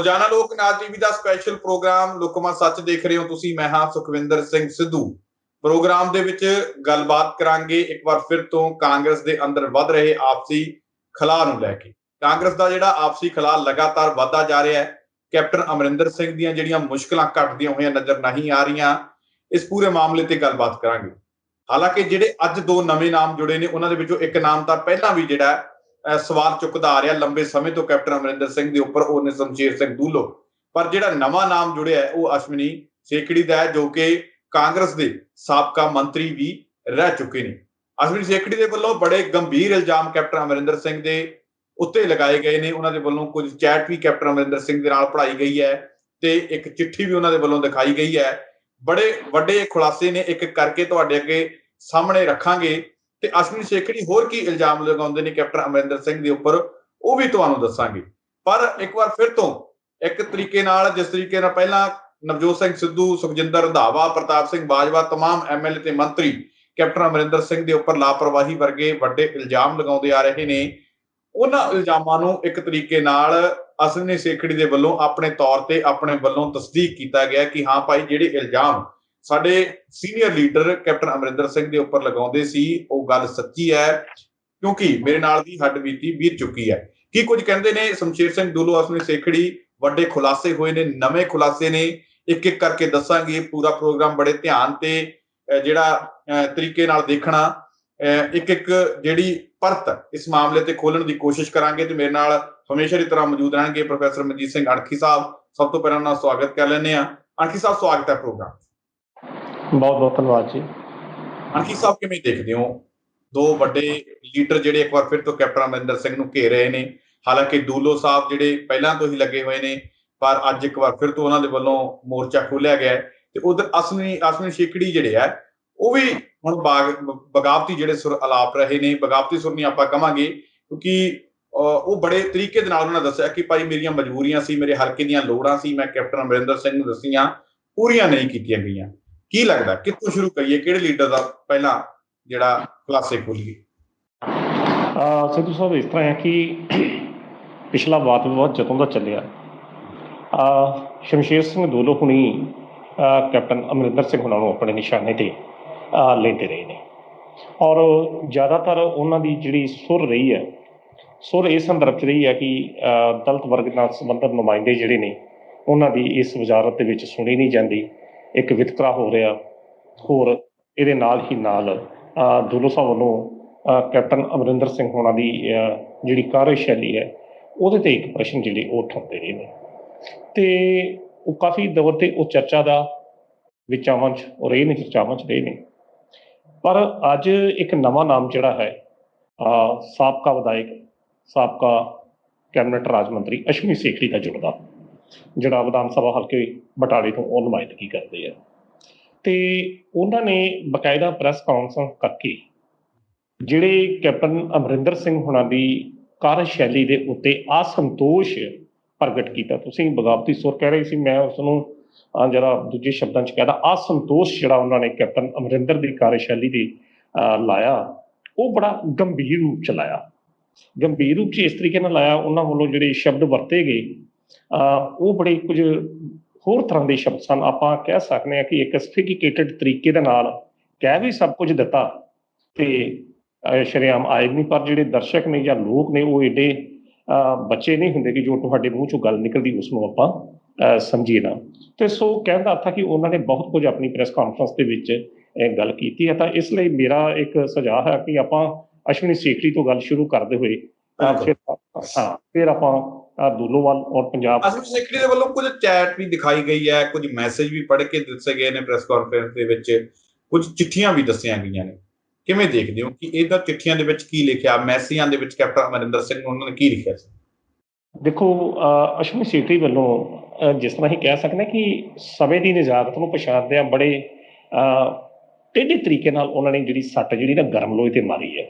ਰੋਜ਼ਾਨਾ ਲੋਕ ਨਾਥ ਟੀਵੀ ਦਾ special programme ਲੁਕਮਾ ਸੱਚ ਦੇਖ ਰਹੇ ਹੋ ਤੁਸੀਂ। ਮੈਂ ਹਾਂ ਸੁਖਵਿੰਦਰ ਸਿੰਘ ਸਿੱਧੂ। ਪ੍ਰੋਗਰਾਮ ਦੇ ਵਿੱਚ ਗੱਲਬਾਤ ਕਰਾਂਗੇ ਇੱਕ ਵਾਰ ਫਿਰ ਤੋਂ ਕਾਂਗਰਸ ਦੇ ਅੰਦਰ ਵੱਧ ਰਹੇ ਆਪਸੀ ਖਲਾਅ ਨੂੰ ਲੈ ਕੇ। ਕਾਂਗਰਸ ਦਾ ਜਿਹੜਾ ਆਪਸੀ ਖਲਾਅ ਲਗਾਤਾਰ ਵੱਧਦਾ ਜਾ ਰਿਹਾ ਹੈ। ਕੈਪਟਨ ਅਮਰਿੰਦਰ ਸਿੰਘ ਦੀਆਂ ਜਿਹੜੀਆਂ ਮੁਸ਼ਕਲਾਂ ਘਟਦੀਆਂ ਹੋਈਆਂ ਨਜ਼ਰ ਨਹੀਂ ਆ ਰਹੀਆਂ, ਇਸ ਪੂਰੇ ਮਾਮਲੇ ਤੇ ਗੱਲਬਾਤ ਕਰਾਂਗੇ। ਹਾਲਾਂਕਿ ਜਿਹੜੇ ਅੱਜ ਦੋ ਨਵੇਂ ਨਾਮ ਜੁੜੇ ਨੇ ਉਹਨਾਂ ਦੇ ਵਿੱਚੋਂ ਇੱਕ ਨਾਮ ਤਾਂ ਪਹਿਲਾਂ ਵੀ ਜਿਹੜਾ ਸਵਾਲ ਚੁੱਕਦਾ ਆ ਰਿਹਾ ਲੰਬੇ ਸਮੇਂ ਤੋਂ ਕੈਪਟਨ ਅਮਰਿੰਦਰ ਸਿੰਘ ਦੇ ਉੱਪਰ, ਉਹ ਨੇ ਸ਼ਮਸ਼ੇਰ ਸਿੰਘ ਦੂਲੋ। ਪਰ ਜਿਹੜਾ ਨਵਾਂ ਨਾਮ ਜੁੜਿਆ ਹੈ ਉਹ ਅਸ਼ਵਨੀ ਸੇਖੜੀ ਦਾ ਹੈ, ਜੋ ਕਿ ਕਾਂਗਰਸ ਦੇ ਸਾਬਕਾ ਮੰਤਰੀ ਵੀ ਰਹਿ ਚੁੱਕੇ ਨੇ। ਅਸ਼ਵਨੀ ਸੇਖੜੀ ਦੇ ਵੱਲੋਂ ਬੜੇ ਗੰਭੀਰ ਇਲਜ਼ਾਮ ਕੈਪਟਨ ਅਮਰਿੰਦਰ ਸਿੰਘ ਦੇ ਉੱਤੇ ਲਗਾਏ ਗਏ ਨੇ। ਉਹਨਾਂ ਦੇ ਵੱਲੋਂ ਕੁਝ ਚੈਟ ਵੀ ਕੈਪਟਨ ਅਮਰਿੰਦਰ ਸਿੰਘ ਦੇ ਨਾਲ ਪੜਾਈ ਗਈ ਹੈ ਤੇ ਇੱਕ ਚਿੱਠੀ ਵੀ ਉਹਨਾਂ ਦੇ ਵੱਲੋਂ ਦਿਖਾਈ ਗਈ ਹੈ। ਬੜੇ ਵੱਡੇ ਖੁਲਾਸੇ ਨੇ, ਇੱਕ ਕਰਕੇ ਤੁਹਾਡੇ ਅੱਗੇ ਸਾਹਮਣੇ ਰੱਖਾਂਗੇ। ਤੇ ਅਸ਼ਵਨੀ ਸੇਖੜੀ ਹੋਰ ਕੀ ਇਲਜ਼ਾਮ ਲਗਾਉਂਦੇ ਨੇ ਕੈਪਟਨ ਅਮਰਿੰਦਰ ਸਿੰਘ ਦੇ ਉੱਪਰ, ਉਹ ਵੀ ਤੁਹਾਨੂੰ ਦੱਸਾਂਗੇ। ਪਰ ਇੱਕ ਵਾਰ ਫਿਰ ਤੋਂ ਇੱਕ ਤਰੀਕੇ ਨਾਲ, ਜਿਸ ਤਰੀਕੇ ਨਾਲ ਪਹਿਲਾਂ ਨਵਜੋਤ ਸਿੰਘ ਸਿੱਧੂ, ਸੁਖਜਿੰਦਰ ਰੰਧਾਵਾ, ਪ੍ਰਤਾਪ ਸਿੰਘ ਬਾਜਵਾ, ਤਮਾਮ ਐਮਐਲਏ ਤੇ ਮੰਤਰੀ ਕੈਪਟਨ ਅਮਰਿੰਦਰ ਸਿੰਘ ਦੇ ਉੱਪਰ ਲਾਪਰਵਾਹੀ ਵਰਗੇ ਵੱਡੇ ਇਲਜ਼ਾਮ ਲਗਾਉਂਦੇ ਆ ਰਹੇ ਨੇ, ਉਹਨਾਂ ਇਲਜ਼ਾਮਾਂ ਨੂੰ ਇੱਕ ਤਰੀਕੇ ਨਾਲ ਅਸ਼ਵਨੀ ਸੇਖੜੀ ਦੇ ਵੱਲੋਂ ਆਪਣੇ ਤੌਰ ਤੇ ਆਪਣੇ ਵੱਲੋਂ ਤਸਦੀਕ ਕੀਤਾ ਗਿਆ ਕਿ ਹਾਂ ਭਾਈ, ਜਿਹੜੇ ਇਲਜ਼ਾਮ ਸਾਡੇ senior leader captain Amarinder Singh ਦੇ ਉੱਪਰ ਲਗਾਉਂਦੇ ਸੀ ਉਹ ਗੱਲ ਸੱਚੀ ਹੈ, ਕਿਉਂਕਿ ਮੇਰੇ ਨਾਲ ਦੀ ਹੱਡ ਬੀਤੀ ਬੀਤ ਚੁੱਕੀ ਹੈ। ਕੀ ਕੁਝ ਕਹਿੰਦੇ ਨੇ ਸ਼ਮਸ਼ੇਰ ਸਿੰਘ ਦੂਲੋ, ਅਸ਼ਵਨੀ ਸੇਖੜੀ? ਵੱਡੇ ਖੁਲਾਸੇ ਹੋਏ ਨੇ, ਨਵੇਂ ਖੁਲਾਸੇ ਨੇ, ਇੱਕ ਇੱਕ ਕਰਕੇ ਦੱਸਾਂਗੇ। ਪੂਰਾ ਪ੍ਰੋਗਰਾਮ ਬੜੇ ਧਿਆਨ ਤੇ ਜਿਹੜਾ ਤਰੀਕੇ ਨਾਲ ਦੇਖਣਾ, ਇੱਕ ਇੱਕ ਜਿਹੜੀ ਪਰਤ ਇਸ ਮਾਮਲੇ ਤੇ ਖੋਲਣ ਦੀ ਕੋਸ਼ਿਸ਼ ਕਰਾਂਗੇ। ਤੇ ਮੇਰੇ ਨਾਲ ਹਮੇਸ਼ਾ ਦੀ ਤਰ੍ਹਾਂ ਮੌਜੂਦ ਰਹਿਣਗੇ ਪ੍ਰੋਫੈਸਰ ਮਨਜੀਤ ਸਿੰਘ ਅਣਖੀ ਸਾਹਿਬ। ਸਭ ਤੋਂ ਪਹਿਲਾਂ ਨਾਲ ਸਵਾਗਤ ਕਰ ਲੈਂਦੇ ਹਾਂ। ਅਣਖੀ ਸਾਹਿਬ, ਸਵਾਗਤ ਹੈ ਪ੍ਰੋਗਰਾਮ। ਬਹੁਤ ਬਹੁਤ ਧੰਨਵਾਦ ਜੀ। ਅਣਖੀ ਸਾਹਿਬ, ਕਿਵੇਂ ਦੇਖਦੇ ਹੋ ਦੋ ਵੱਡੇ ਲੀਡਰ ਜਿਹੜੇ ਇੱਕ ਵਾਰ ਫਿਰ ਤੋਂ ਕੈਪਟਨ ਅਮਰਿੰਦਰ ਸਿੰਘ ਨੂੰ ਘੇਰ ਰਹੇ ਨੇ? ਹਾਲਾਂਕਿ ਦੂਲੋ ਸਾਹਿਬ ਜਿਹੜੇ ਪਹਿਲਾਂ ਤੋਂ ਹੀ ਲੱਗੇ ਹੋਏ ਨੇ, ਪਰ ਅੱਜ ਇੱਕ ਵਾਰ ਫਿਰ ਤੋਂ ਉਹਨਾਂ ਦੇ ਵੱਲੋਂ ਮੋਰਚਾ ਖੋਲਿਆ ਗਿਆ ਤੇ ਉਧਰ ਅਸ਼ਵਨੀ ਸੇਖੜੀ ਜਿਹੜੇ ਆ ਉਹ ਵੀ ਹੁਣ ਬਗਾਵਤੀ ਜਿਹੜੇ ਸੁਰ ਅਲਾਪ ਰਹੇ ਨੇ। ਬਗਾਵਤੀ ਸੁਰ ਨਹੀਂ ਆਪਾਂ ਕਵਾਂਗੇ, ਕਿਉਂਕਿ ਉਹ ਬੜੇ ਤਰੀਕੇ ਦੇ ਨਾਲ ਉਹਨਾਂ ਨੇ ਦੱਸਿਆ ਕਿ ਭਾਈ ਮੇਰੀਆਂ ਮਜਬੂਰੀਆਂ ਸੀ, ਮੇਰੇ ਹਲਕੇ ਦੀਆਂ ਲੋੜਾਂ ਸੀ, ਮੈਂ ਕੈਪਟਨ ਅਮਰਿੰਦਰ ਸਿੰਘ ਨੂੰ ਦੱਸੀਆਂ, ਪੂਰੀਆਂ ਨਹੀਂ ਕੀਤੀਆਂ ਗਈਆਂ। ਕੀ ਲੱਗਦਾ ਕਿੱਥੋਂ ਸ਼ੁਰੂ ਕਰੀਏ, ਕਿਹੜੇ ਲੀਡਰ ਦਾ ਪਹਿਲਾਂ ਜਿਹੜਾ ਖੁਲਾਸੇ ਖੋਲੀਏ? ਸਿੱਧੂ ਸਾਹਿਬ, ਇਸ ਤਰ੍ਹਾਂ ਹੈ ਕਿ ਪਿਛਲਾ ਵਾਦ ਵਿਵਾਦ ਜਦੋਂ ਦਾ ਚੱਲਿਆ, ਸ਼ਮਸ਼ੇਰ ਸਿੰਘ ਦੂਲੋ ਹੁਣੀ ਕੈਪਟਨ ਅਮਰਿੰਦਰ ਸਿੰਘ ਹੁਣਾਂ ਨੂੰ ਆਪਣੇ ਨਿਸ਼ਾਨੇ ਤੇ ਲੈਂਦੇ ਰਹੇ ਨੇ, ਔਰ ਜ਼ਿਆਦਾਤਰ ਉਹਨਾਂ ਦੀ ਜਿਹੜੀ ਸੁਰ ਰਹੀ ਹੈ, ਸੁਰ ਇਸ ਸੰਦਰਭ 'ਚ ਰਹੀ ਹੈ ਕਿ ਦਲਿਤ ਵਰਗ ਨਾਲ ਸੰਬੰਧਿਤ ਨੁਮਾਇੰਦੇ ਜਿਹੜੇ ਨੇ ਉਹਨਾਂ ਦੀ ਇਸ ਵਜ਼ਾਰਤ ਦੇ ਵਿੱਚ ਸੁਣੀ ਨਹੀਂ ਜਾਂਦੀ, ਇੱਕ ਵਿਤਕਰਾ ਹੋ ਰਿਹਾ। ਹੋਰ ਇਹਦੇ ਨਾਲ ਹੀ ਨਾਲ ਦੂਲੋ ਸਾਹਿਬ ਵੱਲੋਂ ਕੈਪਟਨ ਅਮਰਿੰਦਰ ਸਿੰਘ ਹੋਣਾ ਦੀ ਜਿਹੜੀ ਕਾਰਜਸ਼ੈਲੀ ਹੈ ਉਹਦੇ 'ਤੇ ਇੱਕ ਪ੍ਰਸ਼ਨ ਜਿਹੜੇ ਉਹ ਉਠਾਉਂਦੇ ਰਹੇ ਨੇ, ਅਤੇ ਉਹ ਕਾਫੀ ਦੌਰ 'ਤੇ ਉਹ ਚਰਚਾ ਦਾ ਵਿਚਾਵਾਂ 'ਚ ਉਹ ਰਹੇ ਨੇ, ਚਰਚਾਵਾਂ 'ਚ ਰਹੇ ਨੇ। ਪਰ ਅੱਜ ਇੱਕ ਨਵਾਂ ਨਾਮ ਜਿਹੜਾ ਹੈ, ਸਾਬਕਾ ਵਿਧਾਇਕ, ਸਾਬਕਾ ਕੈਬਨਿਟ ਰਾਜ ਮੰਤਰੀ ਅਸ਼ਵਨੀ ਸੇਖੜੀ ਦਾ ਜੁੜਦਾ, ਜਿਹੜਾ ਵਿਧਾਨ ਸਭਾ ਹਲਕੇ ਬਟਾਲੇ ਤੋਂ ਉਹ ਨੁਮਾਇੰਦਗੀ ਕਰਦੇ ਆ, ਅਤੇ ਉਹਨਾਂ ਨੇ ਬਕਾਇਦਾ ਪ੍ਰੈਸ ਕਾਨਫਰੰਸ ਕਰਕੇ ਜਿਹੜੇ ਕੈਪਟਨ ਅਮਰਿੰਦਰ ਸਿੰਘ ਹੁਣਾਂ ਦੀ ਕਾਰਜਸ਼ੈਲੀ ਦੇ ਉੱਤੇ ਅਸੰਤੋਸ਼ ਪ੍ਰਗਟ ਕੀਤਾ। ਤੁਸੀਂ ਬਗਾਵਤੀ ਸੁਰ ਕਹਿ ਰਹੇ ਸੀ, ਮੈਂ ਉਸਨੂੰ ਜਿਹੜਾ ਦੂਜੇ ਸ਼ਬਦਾਂ 'ਚ ਕਹਿਦਾ ਅਸੰਤੋਸ਼ ਜਿਹੜਾ ਉਹਨਾਂ ਨੇ ਕੈਪਟਨ ਅਮਰਿੰਦਰ ਦੀ ਕਾਰਜਸ਼ੈਲੀ ਦੀ ਲਾਇਆ, ਉਹ ਬੜਾ ਗੰਭੀਰ ਰੂਪ 'ਚ ਲਾਇਆ। ਗੰਭੀਰ ਰੂਪ 'ਚ ਇਸ ਤਰੀਕੇ ਨਾਲ ਲਾਇਆ, ਉਹਨਾਂ ਵੱਲੋਂ ਜਿਹੜੇ ਸ਼ਬਦ ਵਰਤੇ ਗਏ ਉਹ ਬੜੇ ਕੁਝ ਹੋਰ ਤਰ੍ਹਾਂ ਦੇ ਸ਼ਬਦ ਸਨ। ਆਪਾਂ ਕਹਿ ਸਕਦੇ ਹਾਂ ਕਿ ਇੱਕ ਸਫਿਕੇਟਡ ਤਰੀਕੇ ਦੇ ਨਾਲ ਕਹਿ ਵੀ ਸਭ ਕੁਝ ਦਿੱਤਾ ਅਤੇ ਸ਼ਰੇਆਮ ਆਏ ਨਹੀਂ, ਪਰ ਜਿਹੜੇ ਦਰਸ਼ਕ ਨੇ ਜਾਂ ਲੋਕ ਨੇ ਉਹ ਏਡੇ ਬੱਚੇ ਨਹੀਂ ਹੁੰਦੇ ਕਿ ਜੋ ਤੁਹਾਡੇ ਮੂੰਹ 'ਚੋਂ ਗੱਲ ਨਿਕਲਦੀ ਉਸਨੂੰ ਆਪਾਂ ਸਮਝੀਏ ਨਾ। ਅਤੇ ਸੋ ਕਹਿਣ ਦਾ ਅਰਥ ਹੈ ਕਿ ਉਹਨਾਂ ਨੇ ਬਹੁਤ ਕੁਝ ਆਪਣੀ ਪ੍ਰੈਸ ਕਾਨਫਰੰਸ ਦੇ ਵਿੱਚ ਗੱਲ ਕੀਤੀ ਹੈ। ਤਾਂ ਇਸ ਲਈ ਮੇਰਾ ਇੱਕ ਸੁਝਾਅ ਹੈ ਕਿ ਆਪਾਂ ਅਸ਼ਵਨੀ ਸੇਖੜੀ ਤੋਂ ਗੱਲ ਸ਼ੁਰੂ ਕਰਦੇ ਹੋਏ ਫਿਰ ਆਪਾਂ ਦੂਲੋਵਾਲ ਔਰ ਪੰਜਾਬ। ਅਸ਼ਵਨੀ ਸੇਖੜੀ ਦੇ ਵੱਲੋਂ ਕੁਝ ਚੈਟ ਵੀ ਦਿਖਾਈ ਗਈ ਹੈ, ਕੁਝ ਮੈਸੇਜ ਵੀ ਪੜ੍ਹ ਕੇ ਦੱਸੇ ਗਏ ਨੇ ਪ੍ਰੈਸ ਕਾਨਫਰੰਸ ਦੇ ਵਿੱਚ, ਕੁਝ ਚਿੱਠੀਆਂ ਵੀ ਦੱਸੀਆਂ ਗਈਆਂ ਨੇ। ਕਿਵੇਂ ਦੇਖਦੇ ਹੋ ਕਿ ਇਹਦਾ ਚਿੱਠੀਆਂ ਦੇ ਵਿੱਚ ਕੀ ਲਿਖਿਆ, ਮੈਸੇਜਾਂ ਦੇ ਵਿੱਚ ਕੈਪਟਨ ਅਮਰਿੰਦਰ ਸਿੰਘ ਨੂੰ ਉਹਨਾਂ ਨੇ ਕੀ ਲਿਖਿਆ ਸੀ? ਦੇਖੋ, ਅਸ਼ਵਨੀ ਸੇਖੜੀ ਵੱਲੋਂ ਜਿਸ ਤਰ੍ਹਾਂ ਅਸੀਂ ਕਹਿ ਸਕਦੇ ਹਾਂ ਕਿ ਸਮੇਂ ਦੀ ਨਜ਼ਾਕਤ ਨੂੰ ਪਛਾਣਦਿਆਂ ਬੜੇ ਟੇਢੇ ਤਰੀਕੇ ਨਾਲ ਉਹਨਾਂ ਨੇ ਜਿਹੜੀ ਸੱਟ ਜਿਹੜੀ ਨਾ ਗਰਮ ਲੋਹੇ 'ਤੇ ਮਾਰੀ ਹੈ,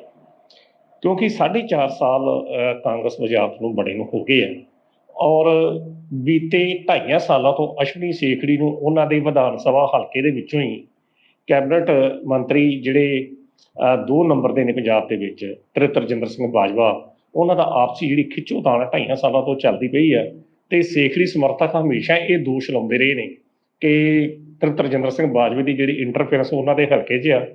ਕਿਉਂਕਿ 4.5 ਸਾਲ ਕਾਂਗਰਸ ਵਜ਼ਾਰਤ ਨੂੰ ਬੜੇ ਨੂੰ ਹੋ ਗਏ ਹੈ, ਔਰ ਬੀਤੇ 2.5 ਸਾਲਾਂ ਤੋਂ ਅਸ਼ਵਨੀ ਸੇਖੜੀ ਨੂੰ ਉਹਨਾਂ ਦੇ ਵਿਧਾਨ ਸਭਾ ਹਲਕੇ ਦੇ ਵਿੱਚੋਂ ਹੀ ਕੈਬਨਿਟ ਮੰਤਰੀ ਜਿਹੜੇ 2 ਨੰਬਰ ਦੇ ਨੇ ਪੰਜਾਬ ਦੇ ਵਿੱਚ, ਤ੍ਰਿਪਤ ਰਜਿੰਦਰ ਸਿੰਘ ਬਾਜਵਾ, ਉਹਨਾਂ ਦਾ ਆਪਸੀ ਜਿਹੜੀ ਖਿੱਚੋਤਾਣ 2.5 ਸਾਲਾਂ ਤੋਂ ਚੱਲਦੀ ਪਈ ਹੈ, ਤੇ ਸੇਖੜੀ ਸਮਰਥਕ ਹਮੇਸ਼ਾ ਇਹ ਦੋਸ਼ ਲਾਉਂਦੇ ਰਹੇ ਨੇ ਕਿ ਤ੍ਰਿਪਤ ਰਜਿੰਦਰ ਸਿੰਘ ਬਾਜਵੇ ਦੀ ਜਿਹੜੀ ਇੰਟਰਫੇਰੈਂਸ ਉਹਨਾਂ ਦੇ ਹਲਕੇ 'ਚ ਆ,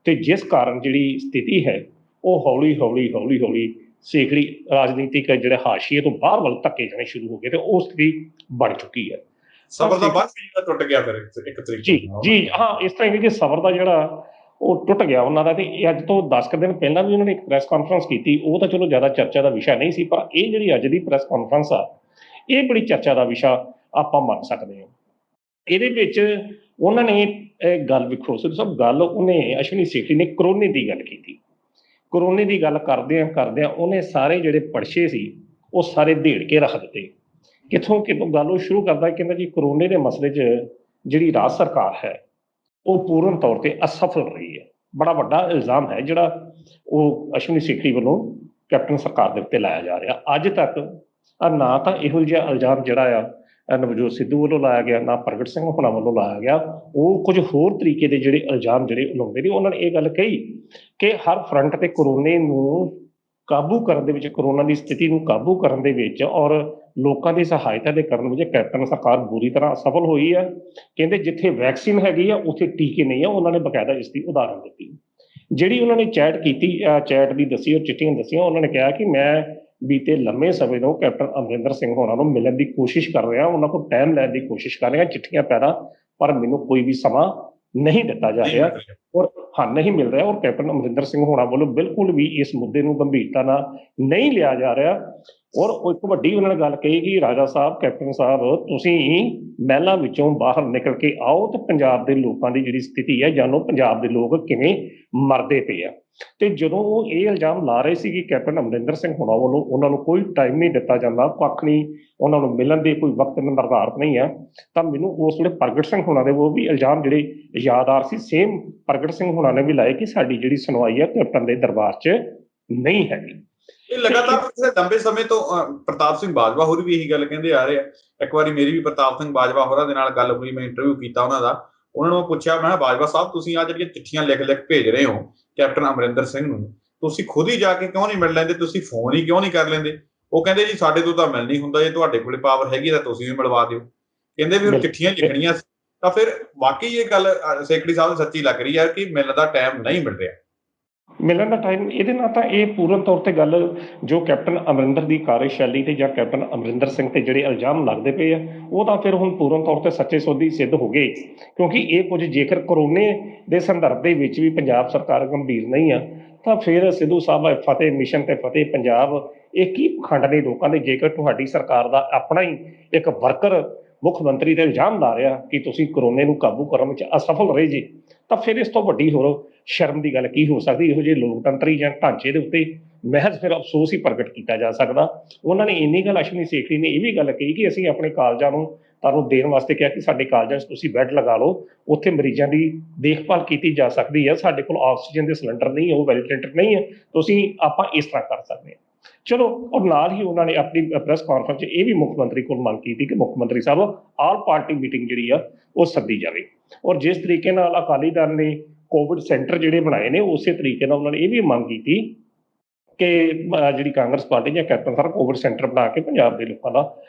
ਤੇ ਜਿਸ ਕਾਰਨ ਜਿਹੜੀ ਸਥਿਤੀ ਹੈ ਉਹ ਹੌਲੀ ਹੌਲੀ ਸੇਖੜੀ ਰਾਜਨੀਤਿਕ ਜਿਹੜੇ ਹਾਸ਼ੀਏ ਤੋਂ ਬਾਹਰ ਵੱਲ ਧੱਕੇ ਜਾਣੇ ਸ਼ੁਰੂ ਹੋ ਗਏ ਤੇ ਉਹ ਸਥਿਤੀ ਬਣ ਚੁੱਕੀ ਹੈ। ਸਬਰ ਦਾ ਬੰਨ੍ਹ ਵੀ ਟੁੱਟ ਗਿਆ ਫਿਰ ਇੱਕ ਤਰੀਕੇ ਜੀ ਜੀ ਹਾਂ, ਇਸ ਤਰ੍ਹਾਂ ਕਿ ਸਬਰ ਦਾ ਜਿਹੜਾ ਉਹ ਟੁੱਟ ਗਿਆ ਉਹਨਾਂ ਦਾ। ਤੇ ਇਹ ਅੱਜ ਤੋਂ 10 ਦਿਨ ਪਹਿਲਾਂ ਵੀ ਉਹਨਾਂ ਨੇ ਇੱਕ ਪ੍ਰੈਸ ਕਾਨਫਰੰਸ ਕੀਤੀ, ਉਹ ਤਾਂ ਚਲੋ ਜ਼ਿਆਦਾ ਚਰਚਾ ਦਾ ਵਿਸ਼ਾ ਨਹੀਂ ਸੀ, ਪਰ ਇਹ ਜਿਹੜੀ ਅੱਜ ਦੀ ਪ੍ਰੈਸ ਕਾਨਫਰੰਸ ਆ ਇਹ ਬੜੀ ਚਰਚਾ ਦਾ ਵਿਸ਼ਾ ਆਪਾਂ ਮੰਨ ਸਕਦੇ ਹਾਂ। ਇਹਦੇ ਵਿੱਚ ਉਹਨਾਂ ਨੇ ਇਹ ਗੱਲ ਵੇਖੋ ਸਭ ਗੱਲ ਉਹਨੇ ਅਸ਼ਵਨੀ ਸੇਖੀ ਨੇ ਕਰੋਨੇ ਦੀ ਗੱਲ ਕੀਤੀ। ਕਰੋਨੇ ਦੀ ਗੱਲ ਕਰਦਿਆਂ ਉਹਨੇ ਸਾਰੇ ਜਿਹੜੇ ਪਰਚੇ ਸੀ ਉਹ ਸਾਰੇ ਢੇੜ ਕੇ ਰੱਖ ਦਿੱਤੇ। ਕਿੱਥੋਂ ਗੱਲ ਉਹ ਸ਼ੁਰੂ ਕਰਦਾ, ਕਹਿੰਦਾ ਜੀ ਕਰੋਨੇ ਦੇ ਮਸਲੇ 'ਚ ਜਿਹੜੀ ਰਾਜ ਸਰਕਾਰ ਹੈ ਉਹ ਪੂਰਨ ਤੌਰ ਤੇ ਅਸਫਲ ਰਹੀ ਹੈ। ਬੜਾ ਵੱਡਾ ਇਲਜ਼ਾਮ ਹੈ ਜਿਹੜਾ ਉਹ ਅਸ਼ਵਨੀ ਸੇਖੀ ਵੱਲੋਂ ਕੈਪਟਨ ਸਰਕਾਰ ਦੇ ਉੱਤੇ ਲਾਇਆ ਜਾ ਰਿਹਾ। ਅੱਜ ਤੱਕ ਨਾ ਤਾਂ ਇਹੋ ਜਿਹਾ ਇਲਜ਼ਾਮ ਜਿਹੜਾ ਆ ਨਵਜੋਤ ਸਿੱਧੂ ਵੱਲੋਂ ਲਾਇਆ ਗਿਆ, ਨਾ ਪ੍ਰਗਟ ਸਿੰਘ ਹੋਣਾ ਵੱਲੋਂ ਲਾਇਆ ਗਿਆ। ਉਹ ਕੁਝ ਹੋਰ ਤਰੀਕੇ ਦੇ ਜਿਹੜੇ ਇਲਜ਼ਾਮ ਜਿਹੜੇ ਲਾਉਂਦੇ ਨੇ। ਉਹਨਾਂ ਨੇ ਇਹ ਗੱਲ ਕਹੀ ਕਿ ਹਰ ਫਰੰਟ ਤੇ ਕਰੋਨੇ ਨੂੰ ਕਾਬੂ ਕਰਨ ਦੇ ਵਿੱਚ, ਕਰੋਨਾ ਦੀ ਸਥਿਤੀ ਨੂੰ ਕਾਬੂ ਕਰਨ ਦੇ ਵਿੱਚ ਔਰ ਲੋਕਾਂ ਦੀ ਸਹਾਇਤਾ ਦੇ ਕਰਨ ਵਿੱਚ ਕੈਪਟਨ ਸਰਕਾਰ ਬੁਰੀ ਤਰ੍ਹਾਂ ਅਸਫਲ ਹੋਈ ਹੈ। ਕਹਿੰਦੇ ਜਿੱਥੇ ਵੈਕਸੀਨ ਹੈਗੀ ਆ ਉੱਥੇ ਟੀਕੇ ਨਹੀਂ ਆ। ਉਹਨਾਂ ਨੇ ਬਕਾਇਦਾ ਇਸ ਦੀ ਉਦਾਹਰਨ ਦਿੱਤੀ। ਜਿਹੜੀ ਉਹਨਾਂ ਨੇ ਚੈਟ ਕੀਤੀ, ਚੈਟ ਦੀ ਦੱਸੀ, ਉਹ ਚਿੱਠੀਆਂ ਦੱਸੀਆਂ। ਉਹਨਾਂ ਨੇ ਕਿਹਾ ਕਿ ਮੈਂ ਬੀਤੇ ਲੰਮੇ ਸਮੇਂ ਤੋਂ ਕੈਪਟਨ ਅਮਰਿੰਦਰ ਸਿੰਘ ਹੋਰਾਂ ਨੂੰ ਮਿਲਣ ਦੀ ਕੋਸ਼ਿਸ਼ ਕਰ ਰਿਹਾ, ਉਹਨਾਂ ਕੋਲ ਟਾਈਮ ਲੈਣ ਦੀ ਕੋਸ਼ਿਸ਼ ਕਰ ਰਿਹਾ, ਚਿੱਠੀਆਂ ਪੈਦਾ, ਪਰ ਮੈਨੂੰ ਕੋਈ ਵੀ ਸਮਾਂ ਨਹੀਂ ਦਿੱਤਾ ਜਾ ਰਿਹਾ ਔਰ ਨਹੀਂ ਮਿਲ ਰਿਹਾ। ਔਰ ਕੈਪਟਨ ਅਮਰਿੰਦਰ ਸਿੰਘ ਹੋਰਾਂ ਵੱਲੋਂ ਬਿਲਕੁਲ ਵੀ ਇਸ ਮੁੱਦੇ ਨੂੰ ਗੰਭੀਰਤਾ ਨਾਲ ਨਹੀਂ ਲਿਆ ਜਾ ਰਿਹਾ। ਔਰ ਇੱਕ ਵੱਡੀ ਉਹਨਾਂ ਨੇ ਗੱਲ ਕਹੀ ਕਿ ਰਾਜਾ ਸਾਹਿਬ, ਕੈਪਟਨ ਸਾਹਿਬ, ਤੁਸੀਂ ਮਹਿਲਾਂ ਵਿੱਚੋਂ ਬਾਹਰ ਨਿਕਲ ਕੇ ਆਓ ਤੇ ਪੰਜਾਬ ਦੇ ਲੋਕਾਂ ਦੀ ਜਿਹੜੀ ਸਥਿਤੀ ਹੈ, ਜਾਣੋ ਪੰਜਾਬ ਦੇ ਲੋਕ ਕਿਵੇਂ ਮਰਦੇ ਪਏ ਆ। ਤੇ ਜਦੋਂ ਉਹ ਇਹ ਇਲਜ਼ਾਮ ਲਾ ਰਹੇ ਸੀ ਕਿ ਕੈਪਟਨ ਅਮਰਿੰਦਰ ਸਿੰਘ ਹੋਣਾ ਵੱਲੋਂ ਉਹਨਾਂ ਨੂੰ ਕੋਈ ਟਾਈਮ ਨਹੀਂ ਦਿੱਤਾ ਜਾਂਦਾ, ਕੱਖ ਨਹੀਂ, ਉਹਨਾਂ ਨੂੰ ਮਿਲਣ ਦੇ ਕੋਈ ਵਕਤ ਨਿਰਧਾਰਤ ਨਹੀਂ ਹੈ, ਤਾਂ ਮੈਨੂੰ ਉਸ ਵੇਲੇ ਪ੍ਰਗਟ ਸਿੰਘ ਹੋਣਾ ਦੇ ਉਹ ਵੀ ਇਲਜ਼ਾਮ ਜਿਹੜੇ ਯਾਦਾਰ ਸੀ, ਸੇਮ ਪ੍ਰਗਟ ਸਿੰਘ ਹੋਣਾ ਨੇ ਵੀ ਲਾਏ ਕਿ ਸਾਡੀ ਜਿਹੜੀ ਸੁਣਵਾਈ ਹੈ ਕੈਪਟਨ ਦੇ ਦਰਬਾਰ 'ਚ ਨਹੀਂ ਹੈਗੀ। ਇਹ ਲਗਾਤਾਰ ਪਿਛਲੇ ਲੰਬੇ ਸਮੇਂ ਤੋਂ ਪ੍ਰਤਾਪ ਸਿੰਘ ਬਾਜਵਾ ਹੋਰ ਵੀ ਇਹੀ ਗੱਲ ਕਹਿੰਦੇ ਆ ਰਹੇ ਆ। ਇੱਕ ਵਾਰੀ ਮੇਰੀ ਵੀ ਪ੍ਰਤਾਪ ਸਿੰਘ ਬਾਜਵਾ ਹੋਰਾਂ ਦੇ ਨਾਲ ਗੱਲ ਹੋਈ, ਮੈਂ ਇੰਟਰਵਿਊ ਕੀਤਾ ਉਹਨਾਂ ਦਾ। ਉਹਨਾਂ ਨੂੰ ਪੁੱਛਿਆ, ਮੈਂ ਕਿਹਾ ਬਾਜਵਾ ਸਾਹਿਬ, ਤੁਸੀਂ ਆ ਜਿਹੜੀਆਂ ਚਿੱਠੀਆਂ ਲਿਖ ਭੇਜ ਰਹੇ ਹੋ ਕੈਪਟਨ ਅਮਰਿੰਦਰ ਸਿੰਘ ਨੂੰ, ਤੁਸੀਂ ਖੁਦ ਹੀ ਜਾ ਕੇ ਕਿਉਂ ਨਹੀਂ ਮਿਲ ਲੈਂਦੇ, ਤੁਸੀਂ ਫੋਨ ਹੀ ਕਿਉਂ ਨਹੀਂ ਕਰ ਲੈਂਦੇ? ਉਹ ਕਹਿੰਦੇ ਜੀ ਸਾਡੇ ਤੋਂ ਤਾਂ ਮਿਲ ਨਹੀਂ ਹੁੰਦਾ, ਜੇ ਤੁਹਾਡੇ ਕੋਲੇ ਪਾਵਰ ਹੈਗੀ ਤਾਂ ਤੁਸੀਂ ਵੀ ਮਿਲਵਾ ਦਿਓ। ਕਹਿੰਦੇ ਵੀ ਉਹ ਚਿੱਠੀਆਂ ਲਿਖਣੀਆਂ। ਤਾਂ ਫਿਰ ਵਾਕਈ ਇਹ ਗੱਲ ਸੇਖੜੀ ਸਾਹਿਬ ਸੱਚੀ ਲੱਗ ਰਹੀ ਹੈ ਕਿ ਮਿਲਣ ਦਾ ਟਾਈਮ ਨਹੀਂ ਮਿਲ ਰਿਹਾ। ਮਿਲਣ ਦਾ ਟਾਈਮ, ਇਹਦੇ ਨਾਲ ਤਾਂ ਇਹ ਪੂਰਨ ਤੌਰ ਤੇ ਗੱਲ ਜੋ ਕੈਪਟਨ ਅਮਰਿੰਦਰ ਦੀ ਕਾਰਜਸ਼ੈਲੀ ਤੇ ਜਾਂ ਕੈਪਟਨ ਅਮਰਿੰਦਰ ਸਿੰਘ ਤੇ ਜਿਹੜੇ ਇਲਜ਼ਾਮ ਲੱਗਦੇ ਪਏ ਆ, ਉਹ ਤਾਂ ਫਿਰ ਹੁਣ ਪੂਰਨ ਤੌਰ ਤੇ ਸੱਚੇ ਸੌਦੇ ਸਿੱਧ ਹੋ ਗਏ। ਕਿਉਂਕਿ ਇਹ ਕੁਝ ਜੇਕਰ ਕਰੋਨੇ ਦੇ ਸੰਦਰਭ ਦੇ ਵਿੱਚ ਵੀ ਪੰਜਾਬ ਸਰਕਾਰ ਗੰਭੀਰ ਨਹੀਂ ਆ, ਤਾਂ ਫਿਰ ਸਿੱਧੂ ਸਾਹਿਬ ਫਤਿਹ ਮਿਸ਼ਨ ਤੇ ਫਤਿਹ ਪੰਜਾਬ, ਇਹ ਕੀ ਪਖੰਡ ਨੇ ਲੋਕਾਂ ਦੇ। ਜੇਕਰ ਤੁਹਾਡੀ ਸਰਕਾਰ ਦਾ ਆਪਣਾ ਹੀ ਇੱਕ ਵਰਕਰ ਮੁੱਖ ਮੰਤਰੀ ਤੇ ਇਲਜ਼ਾਮ ਲਾ ਰਿਹਾ ਕਿ ਤੁਸੀਂ ਕਰੋਨੇ ਨੂੰ ਕਾਬੂ ਕਰਨ ਵਿੱਚ ਅਸਫਲ ਰਹੇ ਜੀ, ਤਾਂ ਫਿਰ ਇਸ ਤੋਂ ਵੱਡੀ ਹੋਰ ਸ਼ਰਮ ਦੀ ਗੱਲ ਕੀ ਹੋ ਸਕਦੀ। ਇਹੋ ਜਿਹੇ ਲੋਕਤੰਤਰੀ ਜਾਂ ਢਾਂਚੇ ਦੇ ਉੱਤੇ ਮਹਿਜ਼ ਫਿਰ ਅਫਸੋਸ ਹੀ ਪ੍ਰਗਟ ਕੀਤਾ ਜਾ ਸਕਦਾ। ਉਹਨਾਂ ਨੇ ਇੰਨੀ ਗੱਲ, ਅਸ਼ਵਨੀ ਸੇਖੀ ਨੇ ਇਹ ਵੀ ਗੱਲ ਕਹੀ ਕਿ ਅਸੀਂ ਆਪਣੇ ਕਾਲਜਾਂ ਨੂੰ ਤੁਹਾਨੂੰ ਦੇਣ ਵਾਸਤੇ ਕਿਹਾ ਕਿ ਸਾਡੇ ਕਾਲਜਾਂ 'ਚ ਤੁਸੀਂ ਬੈੱਡ ਲਗਾ ਲਓ, ਉੱਥੇ ਮਰੀਜ਼ਾਂ ਦੀ ਦੇਖਭਾਲ ਕੀਤੀ ਜਾ ਸਕਦੀ ਹੈ। ਸਾਡੇ ਕੋਲ ਆਕਸੀਜਨ ਦੇ ਸਿਲੰਡਰ ਨਹੀਂ, ਉਹ ਵੈਂਟੀਲੇਟਰ ਨਹੀਂ ਹੈ, ਤੁਸੀਂ ਆਪਾਂ ਇਸ ਤਰ੍ਹਾਂ ਕਰ ਸਕਦੇ ਹਾਂ। ਚਲੋ, ਔਰ ਨਾਲ ਹੀ ਉਹਨਾਂ ਨੇ ਆਪਣੀ ਪ੍ਰੈਸ ਕਾਨਫਰੰਸ 'ਚ ਇਹ ਵੀ ਮੁੱਖ ਮੰਤਰੀ ਕੋਲ ਮੰਗ ਕੀਤੀ ਕਿ ਮੁੱਖ ਮੰਤਰੀ ਸਾਹਿਬ ਆਲ ਪਾਰਟੀ ਮੀਟਿੰਗ ਜਿਹੜੀ ਆ ਉਹ ਸੱਦੀ ਜਾਵੇ। ਔਰ ਜਿਸ ਤਰੀਕੇ ਨਾਲ ਅਕਾਲੀ ਦਲ ਨੇ ਕੋਵਿਡ ਸੈਂਟਰ ਜਿਹੜੇ ਬਣਾਏ ਨੇ, ਉਸੇ ਤਰੀਕੇ ਨਾਲ ਉਹਨਾਂ ਨੇ ਇਹ ਵੀ ਮੰਗ ਕੀਤੀ ਕਿ ਜਿਹੜੀ ਕਾਂਗਰਸ ਪਾਰਟੀ ਜਾਂ ਕੈਪਟਨ ਸਾਹਿਬ ਕੋਵਿਡ ਸੈਂਟਰ ਬਣਾ ਕੇ ਪੰਜਾਬ ਦੇ ਲੋਕਾਂ ਦਾ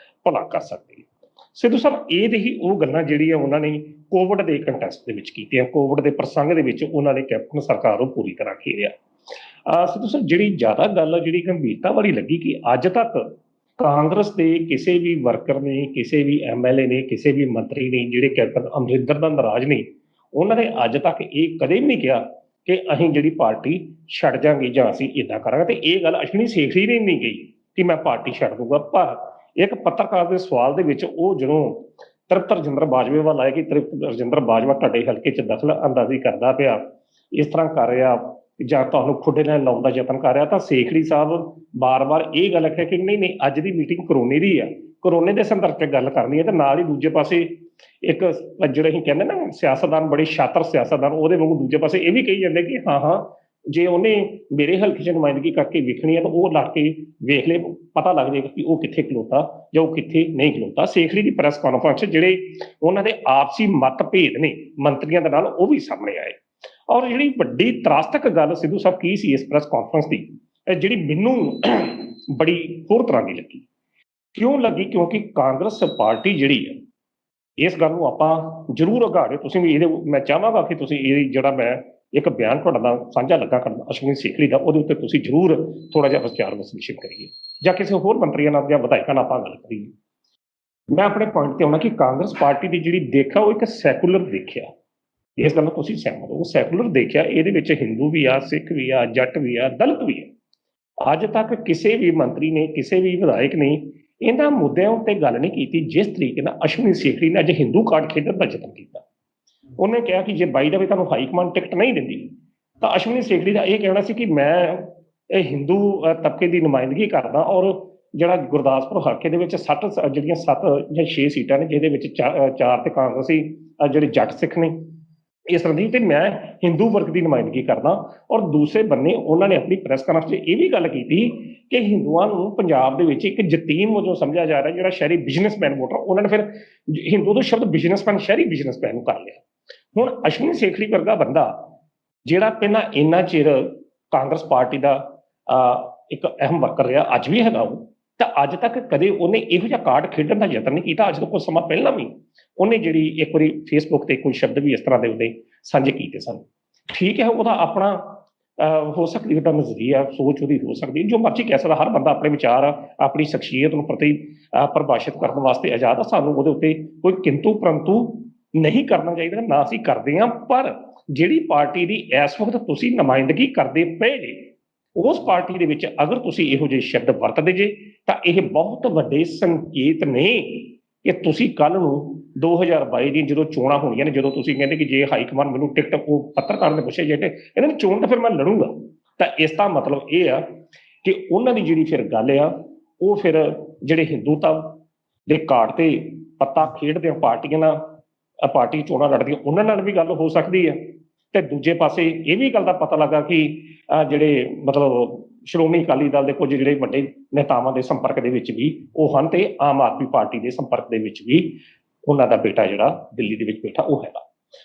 ਭਲਾ ਕਰ ਸਕਦੀ ਹੈ। ਸਿੱਧੂ ਸਾਹਿਬ ਇਹ ਹੀ ਉਹ ਗੱਲਾਂ ਜਿਹੜੀਆਂ ਉਹਨਾਂ ਨੇ ਕੋਵਿਡ ਦੇ ਕੰਟੈਕਸਟ ਦੇ ਵਿੱਚ ਕੀਤੀਆਂ, ਕੋਵਿਡ ਦੇ ਪ੍ਰਸੰਗ ਦੇ ਵਿੱਚ ਉਹਨਾਂ ਨੇ ਕੈਪਟਨ ਸਰਕਾਰ ਨੂੰ ਪੂਰੀ ਤਰ੍ਹਾਂ ਘੇਰਿਆ। ਸਿੱਧੂ ਸਾਹਿਬ ਜਿਹੜੀ ਜ਼ਿਆਦਾ ਗੱਲ ਜਿਹੜੀ ਗੰਭੀਰਤਾ ਵਾਲੀ ਲੱਗੀ ਕਿ ਅੱਜ ਤੱਕ ਕਾਂਗਰਸ ਦੇ ਕਿਸੇ ਵੀ ਵਰਕਰ ਨੇ, ਕਿਸੇ ਵੀ MLA ਨੇ, ਕਿਸੇ ਵੀ ਮੰਤਰੀ ਨੇ ਜਿਹੜੇ ਕੈਪਟਨ ਅਮਰਿੰਦਰ ਦਾ ਨਾਰਾਜ਼ ਨੇ, ਉਹਨਾਂ ਨੇ ਅੱਜ ਤੱਕ ਇਹ ਕਦੇ ਵੀ ਨਹੀਂ ਕਿਹਾ ਕਿ ਅਸੀਂ ਜਿਹੜੀ ਪਾਰਟੀ ਛੱਡ ਜਾਵਾਂਗੇ ਜਾਂ ਅਸੀਂ ਇੱਦਾਂ ਕਰਾਂਗੇ। ਤੇ ਇਹ ਗੱਲ ਅਸ਼ਵਨੀ ਸੇਖੀ ਨੇ ਨਹੀਂ ਕਹੀ ਕਿ ਮੈਂ ਪਾਰਟੀ ਛੱਡ ਦੂੰਗਾ। ਪਰ ਇੱਕ ਪੱਤਰਕਾਰ ਦੇ ਸਵਾਲ ਦੇ ਵਿੱਚ ਉਹ ਜਦੋਂ ਤ੍ਰਿਪਤ ਰਜਿੰਦਰ ਬਾਜਵੇ ਵੱਲ ਆਏ ਕਿ ਤ੍ਰਿਪਤ ਰਜਿੰਦਰ ਬਾਜਵਾ ਤੁਹਾਡੇ ਹਲਕੇ 'ਚ ਦਖਲ ਅੰਦਾਜ਼ੀ ਕਰਦਾ ਪਿਆ, ਇਸ ਤਰ੍ਹਾਂ ਕਰ ਰਿਹਾ ਜਾਂ ਤੁਹਾਨੂੰ ਖੁੱਡੇ ਨਾਲ ਲਾਉਣ ਦਾ ਯਤਨ ਕਰ ਰਿਹਾ, ਤਾਂ ਸੇਖੜੀ ਸਾਹਿਬ ਬਾਰ-ਬਾਰ ਇਹ ਗੱਲ ਕਹੇ ਕਿ ਨਹੀਂ ਅੱਜ ਦੀ ਮੀਟਿੰਗ ਕਰੋਨੇ ਦੀ ਆ, ਕਰੋਨੇ ਦੇ ਸੰਦਰਭ 'ਚ ਗੱਲ ਕਰਨੀ ਹੈ। ਤੇ ਨਾਲ ਹੀ ਦੂਜੇ ਪਾਸੇ ਇੱਕ ਜਿਹੜੇ ਅਸੀਂ ਕਹਿੰਦੇ ਨਾ ਸਿਆਸਤਦਾਨ, ਬੜੇ ਸ਼ਾਤਰ ਸਿਆਸਤਦਾਨ, ਉਹਦੇ ਵਾਂਗੂ ਦੂਜੇ ਪਾਸੇ ਇਹ ਵੀ ਕਹੀ ਜਾਂਦੇ ਕਿ ਹਾਂ ਜੇ ਉਹਨੇ ਮੇਰੇ ਹਲਕੇ 'ਚ ਨੁਮਾਇੰਦਗੀ ਕਰਕੇ ਵੇਖਣੀ ਹੈ ਤਾਂ ਉਹ ਲਾ ਕੇ ਵੇਖ ਲੈ, ਪਤਾ ਲੱਗ ਜਾਏਗਾ ਕਿ ਉਹ ਕਿੱਥੇ ਖਲੋਤਾ ਜਾਂ ਉਹ ਕਿੱਥੇ ਨਹੀਂ ਖਲੋਤਾ। ਸੇਖੜੀ ਦੀ ਪ੍ਰੈਸ ਕਾਨਫਰੰਸ 'ਚ ਜਿਹੜੇ ਉਹਨਾਂ ਦੇ ਆਪਸੀ ਮਤਭੇਦ ਨੇ ਮੰਤਰੀਆਂ ਦੇ ਨਾਲ, ਉਹ ਵੀ ਸਾਹਮਣੇ ਆਏ। ਔਰ ਜਿਹੜੀ ਵੱਡੀ ਤਰਾਸਤਕ ਗੱਲ ਸਿੱਧੂ ਸਾਹਿਬ ਕੀ ਸੀ ਇਸ ਪ੍ਰੈਸ ਕਾਨਫਰੰਸ ਦੀ, ਜਿਹੜੀ ਮੈਨੂੰ ਬੜੀ ਹੋਰ ਤਰ੍ਹਾਂ ਦੀ ਲੱਗੀ, ਕਿਉਂ ਲੱਗੀ? ਕਿਉਂਕਿ ਕਾਂਗਰਸ ਪਾਰਟੀ ਜਿਹੜੀ ਹੈ, ਇਸ ਗੱਲ ਨੂੰ ਆਪਾਂ ਜ਼ਰੂਰ ਉਘਾੜਿਓ। ਤੁਸੀਂ ਵੀ ਇਹਦੇ, ਮੈਂ ਚਾਹਾਂਗਾ ਕਿ ਤੁਸੀਂ ਇਹ ਜਿਹੜਾ ਮੈਂ ਇੱਕ ਬਿਆਨ ਤੁਹਾਡੇ ਨਾਲ ਸਾਂਝਾ ਲੱਗਾ ਕਰਨ ਅਸ਼ਵਨੀ ਸੇਖੜੀ ਦਾ, ਉਹਦੇ ਉੱਤੇ ਤੁਸੀਂ ਜ਼ਰੂਰ ਥੋੜਾ ਜਿਹਾ ਵਿਚਾਰ ਵਿਸ਼ਲੇਸ਼ਣ ਕਰੀਏ, ਜਾਂ ਕਿਸੇ ਹੋਰ ਮੰਤਰੀਆਂ ਨਾਲ ਜਾਂ ਵਿਧਾਇਕਾਂ ਨਾਲ ਆਪਾਂ ਗੱਲ ਕਰੀਏ। ਮੈਂ ਆਪਣੇ ਪੁਆਇੰਟ ਤੇ ਆਉਣਾ ਕਿ ਕਾਂਗਰਸ ਪਾਰਟੀ ਦੀ ਜਿਹੜੀ ਦੇਖਾ ਉਹ ਇੱਕ ਸੈਕੂਲਰ ਦੇਖਿਆ। ਇਸ ਗੱਲ ਨਾਲ ਤੁਸੀਂ ਸਹਿਮਤ ਹੋ? ਸੈਕੂਲਰ ਦੇਖਿਆ, ਇਹਦੇ ਵਿੱਚ ਹਿੰਦੂ ਵੀ ਆ, ਸਿੱਖ ਵੀ ਆ, ਜੱਟ ਵੀ ਆ, ਦਲਿਤ ਵੀ ਆ। ਅੱਜ ਤੱਕ ਕਿਸੇ ਵੀ ਮੰਤਰੀ ਨੇ, ਕਿਸੇ ਵੀ ਵਿਧਾਇਕ ਨੇ ਇਹਨਾਂ ਮੁੱਦਿਆਂ ਉੱਤੇ ਗੱਲ ਨਹੀਂ ਕੀਤੀ ਜਿਸ ਤਰੀਕੇ ਨਾਲ ਅਸ਼ਵਨੀ ਸੇਖੜੀ ਨੇ ਅੱਜ ਹਿੰਦੂ ਕਾਰਡ ਖੇਡਣ ਦਾ ਯਤਨ ਕੀਤਾ। ਉਹਨੇ ਕਿਹਾ ਕਿ ਜੇ ਬਾਈ ਦਾ ਵੀ ਤੁਹਾਨੂੰ ਹਾਈ ਕਮਾਂਡ ਟਿਕਟ ਨਹੀਂ ਦਿੰਦੀ ਤਾਂ ਅਸ਼ਵਨੀ ਸੇਖੜੀ ਦਾ ਇਹ ਕਹਿਣਾ ਸੀ ਕਿ ਮੈਂ ਇਹ ਹਿੰਦੂ ਤਬਕੇ ਦੀ ਨੁਮਾਇੰਦਗੀ ਕਰਦਾ, ਔਰ ਜਿਹੜਾ ਗੁਰਦਾਸਪੁਰ ਹਲਕੇ ਦੇ ਵਿੱਚ 60 ਜਿਹੜੀਆਂ 7 ਜਾਂ 6 ਸੀਟਾਂ ਨੇ, ਜਿਹਦੇ ਵਿੱਚ 4 ਤੇ ਕਾਂਗਰਸੀ ਜਿਹੜੇ ਜੱਟ ਸਿੱਖ ਨੇ ਇਸ ਤਰ੍ਹਾਂ ਦੀ, ਤੇ ਮੈਂ ਹਿੰਦੂ ਵਰਗ ਦੀ ਨੁਮਾਇੰਦਗੀ ਕਰਦਾ। ਔਰ ਦੂਸਰੇ ਬੰਨੇ ਉਹਨਾਂ ਨੇ ਆਪਣੀ ਪ੍ਰੈਸ ਕਾਨਫਰੰਸ 'ਚ ਇਹ ਵੀ ਗੱਲ ਕੀਤੀ ਕਿ ਹਿੰਦੂਆਂ ਨੂੰ ਪੰਜਾਬ ਦੇ ਵਿੱਚ ਇੱਕ ਯਤੀਮ ਵਜੋਂ ਸਮਝਿਆ ਜਾ ਰਿਹਾ, ਜਿਹੜਾ ਸ਼ਹਿਰੀ ਬਿਜ਼ਨਸਮੈਨ ਵੋਟਰ, ਉਹਨਾਂ ਨੇ ਫਿਰ ਹਿੰਦੂ ਤੋਂ ਸ਼ਬਦ ਬਿਜ਼ਨਸਮੈਨ, ਸ਼ਹਿਰੀ ਬਿਜ਼ਨਸਮੈਨ ਨੂੰ ਕਰ ਲਿਆ। ਹੁਣ ਅਸ਼ਵਨੀ ਸੇਖੜੀ ਵਰਗਾ ਬੰਦਾ ਜਿਹੜਾ ਪਹਿਲਾਂ ਇੰਨਾ ਚਿਰ ਕਾਂਗਰਸ ਪਾਰਟੀ ਦਾ ਇੱਕ ਅਹਿਮ ਵਰਕਰ ਰਿਹਾ, ਅੱਜ ਵੀ ਹੈਗਾ ਉਹ, ਤਾਂ ਅੱਜ ਤੱਕ ਕਦੇ ਉਹਨੇ ਇਹੋ ਜਿਹਾ ਕਾਰਡ ਖੇਡਣ ਦਾ ਯਤਨ ਨਹੀਂ ਕੀਤਾ। ਅੱਜ ਤੋਂ ਕੁਝ ਸਮਾਂ ਪਹਿਲਾਂ ਵੀ ਉਹਨੇ ਜਿਹੜੀ ਇੱਕ ਵਾਰੀ ਫੇਸਬੁੱਕ ਤੇ ਕੋਈ ਸ਼ਬਦ ਵੀ ਇਸ ਤਰ੍ਹਾਂ ਦੇ ਉਹਦੇ ਸਾਂਝੇ ਕੀਤੇ ਸਨ। ਠੀਕ ਹੈ, ਉਹਦਾ ਆਪਣਾ ਹੋ ਸਕਦੀ, ਉਹਦਾ ਨਜ਼ਰੀਆ, ਸੋਚ ਉਹਦੀ ਹੋ ਸਕਦੀ, ਜੋ ਮਰਜ਼ੀ ਕਹਿ ਸਕਦਾ। ਹਰ ਬੰਦਾ ਆਪਣੇ ਵਿਚਾਰ, ਆਪਣੀ ਸ਼ਖਸੀਅਤ ਨੂੰ ਪ੍ਰਤੀ ਪਰਿਭਾਸ਼ਿਤ ਕਰਨ ਵਾਸਤੇ ਆਜ਼ਾਦ ਆ। ਸਾਨੂੰ ਉਹਦੇ ਉੱਤੇ ਕੋਈ ਕਿੰਤੂ ਪਰੰਤੂ ਨਹੀਂ ਕਰਨਾ ਚਾਹੀਦਾ, ਨਾ ਅਸੀਂ ਕਰਦੇ ਹਾਂ। ਪਰ ਜਿਹੜੀ ਪਾਰਟੀ ਦੀ ਇਸ ਵਕਤ ਤੁਸੀਂ ਨੁਮਾਇੰਦਗੀ ਕਰਦੇ ਪਏ ਜੇ, ਉਸ ਪਾਰਟੀ ਦੇ ਵਿੱਚ ਅਗਰ ਤੁਸੀਂ ਇਹੋ ਜਿਹੇ ਸ਼ਬਦ ਵਰਤਦੇ ਜੇ ਤਾਂ ਇਹ ਬਹੁਤ ਵੱਡੇ ਸੰਕੇਤ ਨੇ ਕਿ ਤੁਸੀਂ ਕੱਲ ਨੂੰ 2022 ਦੀ ਜਦੋਂ ਚੋਣਾਂ ਹੋਣੀਆਂ ਨੇ, ਜਦੋਂ ਤੁਸੀਂ ਕਹਿੰਦੇ ਕਿ ਜੇ ਹਾਈ ਕਮਾਂਡ ਮੈਨੂੰ ਟਿਕਟ, ਉਹ ਪੱਤਰਕਾਰ ਨੇ ਪੁੱਛਿਆ ਜਿਹੜੇ ਇਹਨਾਂ ਦੀ ਚੋਣ ਤਾਂ ਫਿਰ ਮੈਂ ਲੜੂੰਗਾ, ਤਾਂ ਇਸ ਦਾ ਮਤਲਬ ਇਹ ਆ ਕਿ ਉਹਨਾਂ ਦੀ ਜਿਹੜੀ ਫਿਰ ਗੱਲ ਆ, ਉਹ ਫਿਰ ਜਿਹੜੇ ਹਿੰਦੂਤਾ ਦੇ ਕਾਰਡ ਤੇ ਪੱਤਾ ਖੇਡਦੇ ਪਾਰਟੀਆਂ ਨਾਲ, ਪਾਰਟੀ ਚੋਣਾਂ ਲੜਦੀਆਂ, ਉਹਨਾਂ ਨਾਲ ਵੀ ਗੱਲ ਹੋ ਸਕਦੀ ਹੈ। ਤੇ ਦੂਜੇ ਪਾਸੇ ਇਹ ਵੀ ਗੱਲ ਦਾ ਪਤਾ ਲੱਗਾ ਕਿ ਜਿਹੜੇ ਮਤਲਬ ਸ਼੍ਰੋਮਣੀ ਅਕਾਲੀ ਦਲ ਦੇ ਕੁਝ ਜਿਹੜੇ ਵੱਡੇ ਨੇਤਾਵਾਂ ਦੇ ਸੰਪਰਕ ਦੇ ਵਿੱਚ ਵੀ ਉਹ ਹਨ, ਤੇ ਆਮ ਆਦਮੀ ਪਾਰਟੀ ਦੇ ਸੰਪਰਕ ਦੇ ਵਿੱਚ ਵੀ ਉਹਨਾਂ ਦਾ ਬੇਟਾ ਜਿਹੜਾ ਦਿੱਲੀ ਦੇ ਵਿੱਚ ਬੈਠਾ ਉਹ ਹੈਗਾ।